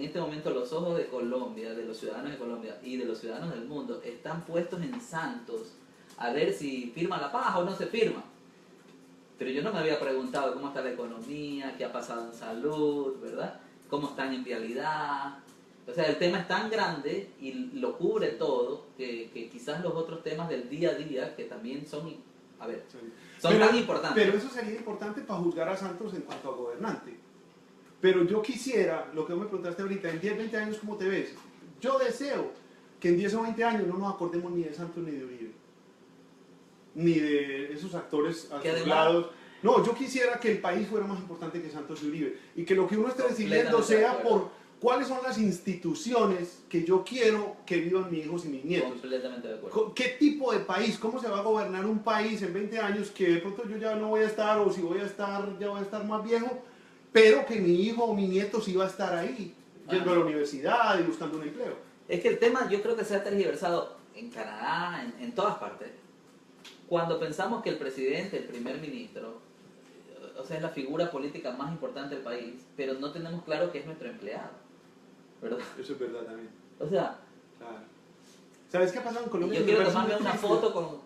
este momento los ojos de Colombia, de los ciudadanos de Colombia y de los ciudadanos del mundo están puestos en Santos a ver si firma la paz o no se firma. Pero yo no me había preguntado cómo está la economía, qué ha pasado en salud, ¿verdad? Cómo están en vialidad. O sea, el tema es tan grande y lo cubre todo que quizás los otros temas del día a día, que también son, son tan importantes. Pero eso sería importante para juzgar a Santos en cuanto a gobernante. Pero yo quisiera, lo que me preguntaste ahorita, en 10, 20 años, ¿cómo te ves? Yo deseo que en 10 o 20 años no nos acordemos ni de Santos ni de Uribe, ni de esos actores a sus lados. No, yo quisiera que el país fuera más importante que Santos y Uribe, y que lo que uno esté decidiendo sea por cuáles son las instituciones que yo quiero que vivan mis hijos y mis nietos. Completamente de acuerdo. ¿Qué tipo de país? ¿Cómo se va a gobernar un país en 20 años que de pronto yo ya no voy a estar, o si voy a estar, ya voy a estar más viejo, pero que mi hijo o mi nieto sí va a estar ahí, yendo a la universidad y buscando un empleo? Es que el tema yo creo que se ha tergiversado en Canadá, en todas partes. Cuando pensamos que el presidente, el primer ministro, o sea, es la figura política más importante del país, pero no tenemos claro que es nuestro empleado, ¿verdad? Eso es verdad también. O sea, claro. ¿Sabes qué ha pasado en Colombia? yo quiero tomarme una foto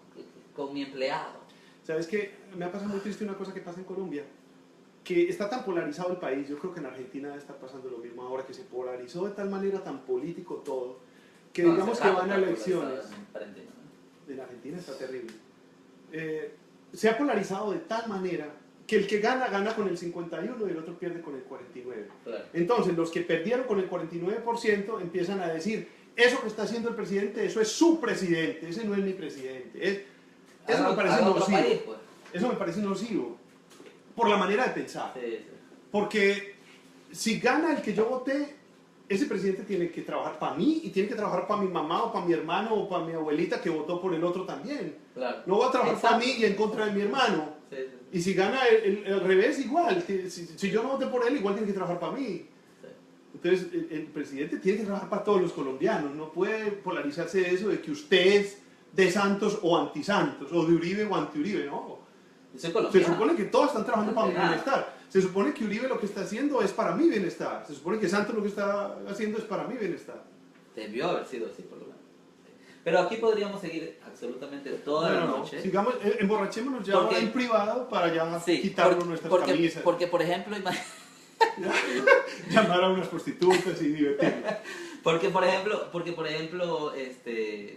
con mi empleado. ¿Sabes qué? Me ha pasado muy triste una cosa que pasa en Colombia, que está tan polarizado el país. Yo creo que en Argentina debe estar pasando lo mismo ahora, que se polarizó de tal manera, tan político todo, que digamos que van a elecciones. En Argentina está terrible. Se ha polarizado de tal manera que el que gana, gana con el 51% y el otro pierde con el 49%. Claro. Entonces, los que perdieron con el 49% empiezan a decir, eso que está haciendo el presidente, eso es su presidente, ese no es mi presidente. Eso me parece nocivo. País, pues. Eso me parece nocivo, por la manera de pensar. Sí. Porque si gana el que yo voté, ese presidente tiene que trabajar para mí y tiene que trabajar para mi mamá o para mi hermano o para mi abuelita que votó por el otro también. Claro. No va a trabajar para mí y en contra de mi hermano. Sí. Y si gana el revés, igual. Si yo no voté por él, igual tiene que trabajar para mí. Sí. Entonces, el presidente tiene que trabajar para todos los colombianos. No puede polarizarse eso de que usted es de Santos o anti-Santos, o de Uribe o anti-Uribe, no. Se supone que todos están trabajando para mi bienestar. Se supone que Uribe lo que está haciendo es para mi bienestar. Se supone que Santos lo que está haciendo es para mi bienestar. Debió haber sido así, por lo menos. Pero aquí podríamos seguir absolutamente toda la noche. Sigamos, emborrachémonos ya Porque- en privado para ya Sí, quitarnos nuestras camisas. porque, por ejemplo, Llamar a unas prostitutas y divertirnos. porque por ejemplo,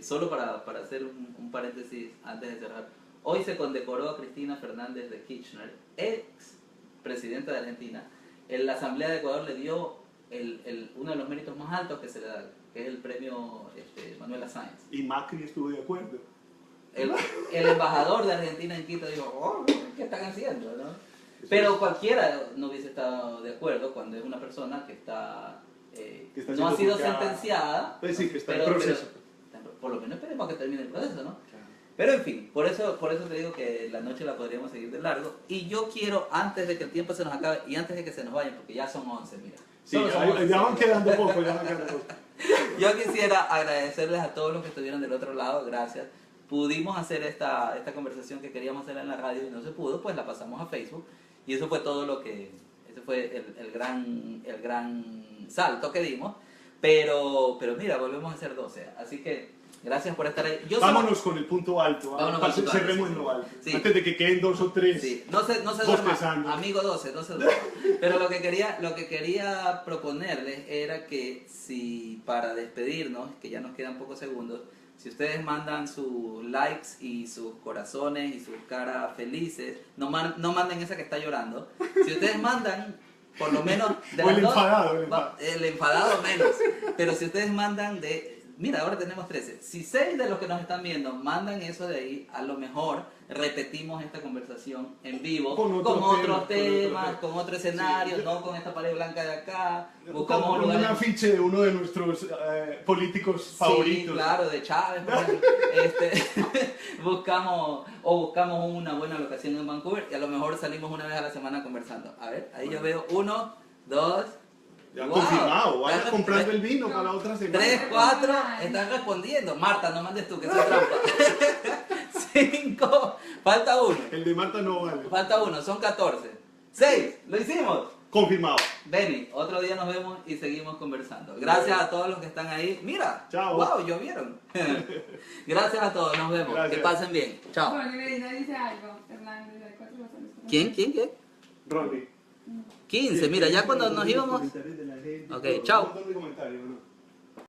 solo para hacer un paréntesis antes de cerrar, hoy se condecoró a Cristina Fernández de Kirchner, ex presidenta de Argentina. En la Asamblea de Ecuador le dio uno de los méritos más altos que se le da, que es el premio Manuela Sáenz. Y Macri estuvo de acuerdo. El embajador de Argentina en Quito dijo, oh, ¿qué están haciendo? ¿No? Pero cualquiera no hubiese estado de acuerdo cuando es una persona que está, Que está no ha siendo sido juzgada. sentenciada. Pues sí, que está pero- en proceso. pero por lo menos esperemos que termine el proceso, ¿no? Pero en fin, por eso te digo que la noche la podríamos seguir de largo. Y yo quiero, antes de que el tiempo se nos acabe y antes de que se nos vayan, porque ya son 11, mira. Sí, Solo son 11. ya van quedando poco, ya van quedando poco. Yo quisiera agradecerles a todos los que estuvieron del otro lado, gracias. Pudimos hacer esta conversación que queríamos hacer en la radio y no se pudo, pues la pasamos a Facebook. Y eso fue todo ese fue el gran salto que dimos. Pero mira, volvemos a ser 12. Así que gracias por estar ahí. Vámonos con el punto alto. Vámonos con el punto alto, Cerremos sí, en lo alto. sí. Antes de que queden 2 o 3. Sí, no se Bostezando. duerma, amigo 12, no se duerma. Pero lo que quería proponerles era que si para despedirnos, que ya nos quedan pocos segundos, si ustedes mandan sus likes y sus corazones y sus caras felices, no manden esa que está llorando. Si ustedes mandan por lo menos de O el las dos, enfadado, el enfadado menos. Pero si ustedes mandan mira, ahora tenemos 13. Si 6 de los que nos están viendo mandan eso de ahí, a lo mejor repetimos esta conversación en vivo Con otros temas, tema. con otro escenario, Sí. no con esta pared blanca de acá. Buscamos Con un un lugar. afiche de uno de nuestros políticos Sí, favoritos. claro, de Chávez, por ejemplo. buscamos una buena locación en Vancouver y a lo mejor salimos una vez a la semana conversando. A ver, ahí yo veo 1, 2, Ya wow. confirmado, vaya Ya comprando el vino para la otra semana. 3, 4, están respondiendo. Marta, no mandes tú, que soy trampa. 5, falta 1. El de Marta no vale. Falta 1, son 14. 6, lo hicimos. Confirmado. Benny, otro día nos vemos y seguimos conversando. Gracias a todos los que están ahí. Mira, Chao. wow, llovieron. Gracias a todos, nos vemos. Gracias. Que pasen bien. Chao. Bueno, Medina dice algo, Hernández, hay 4 razones. ¿Quién? Ronnie. 15, mira, ya cuando nos íbamos... Ok, chao. Un montón de comentarios, ¿no?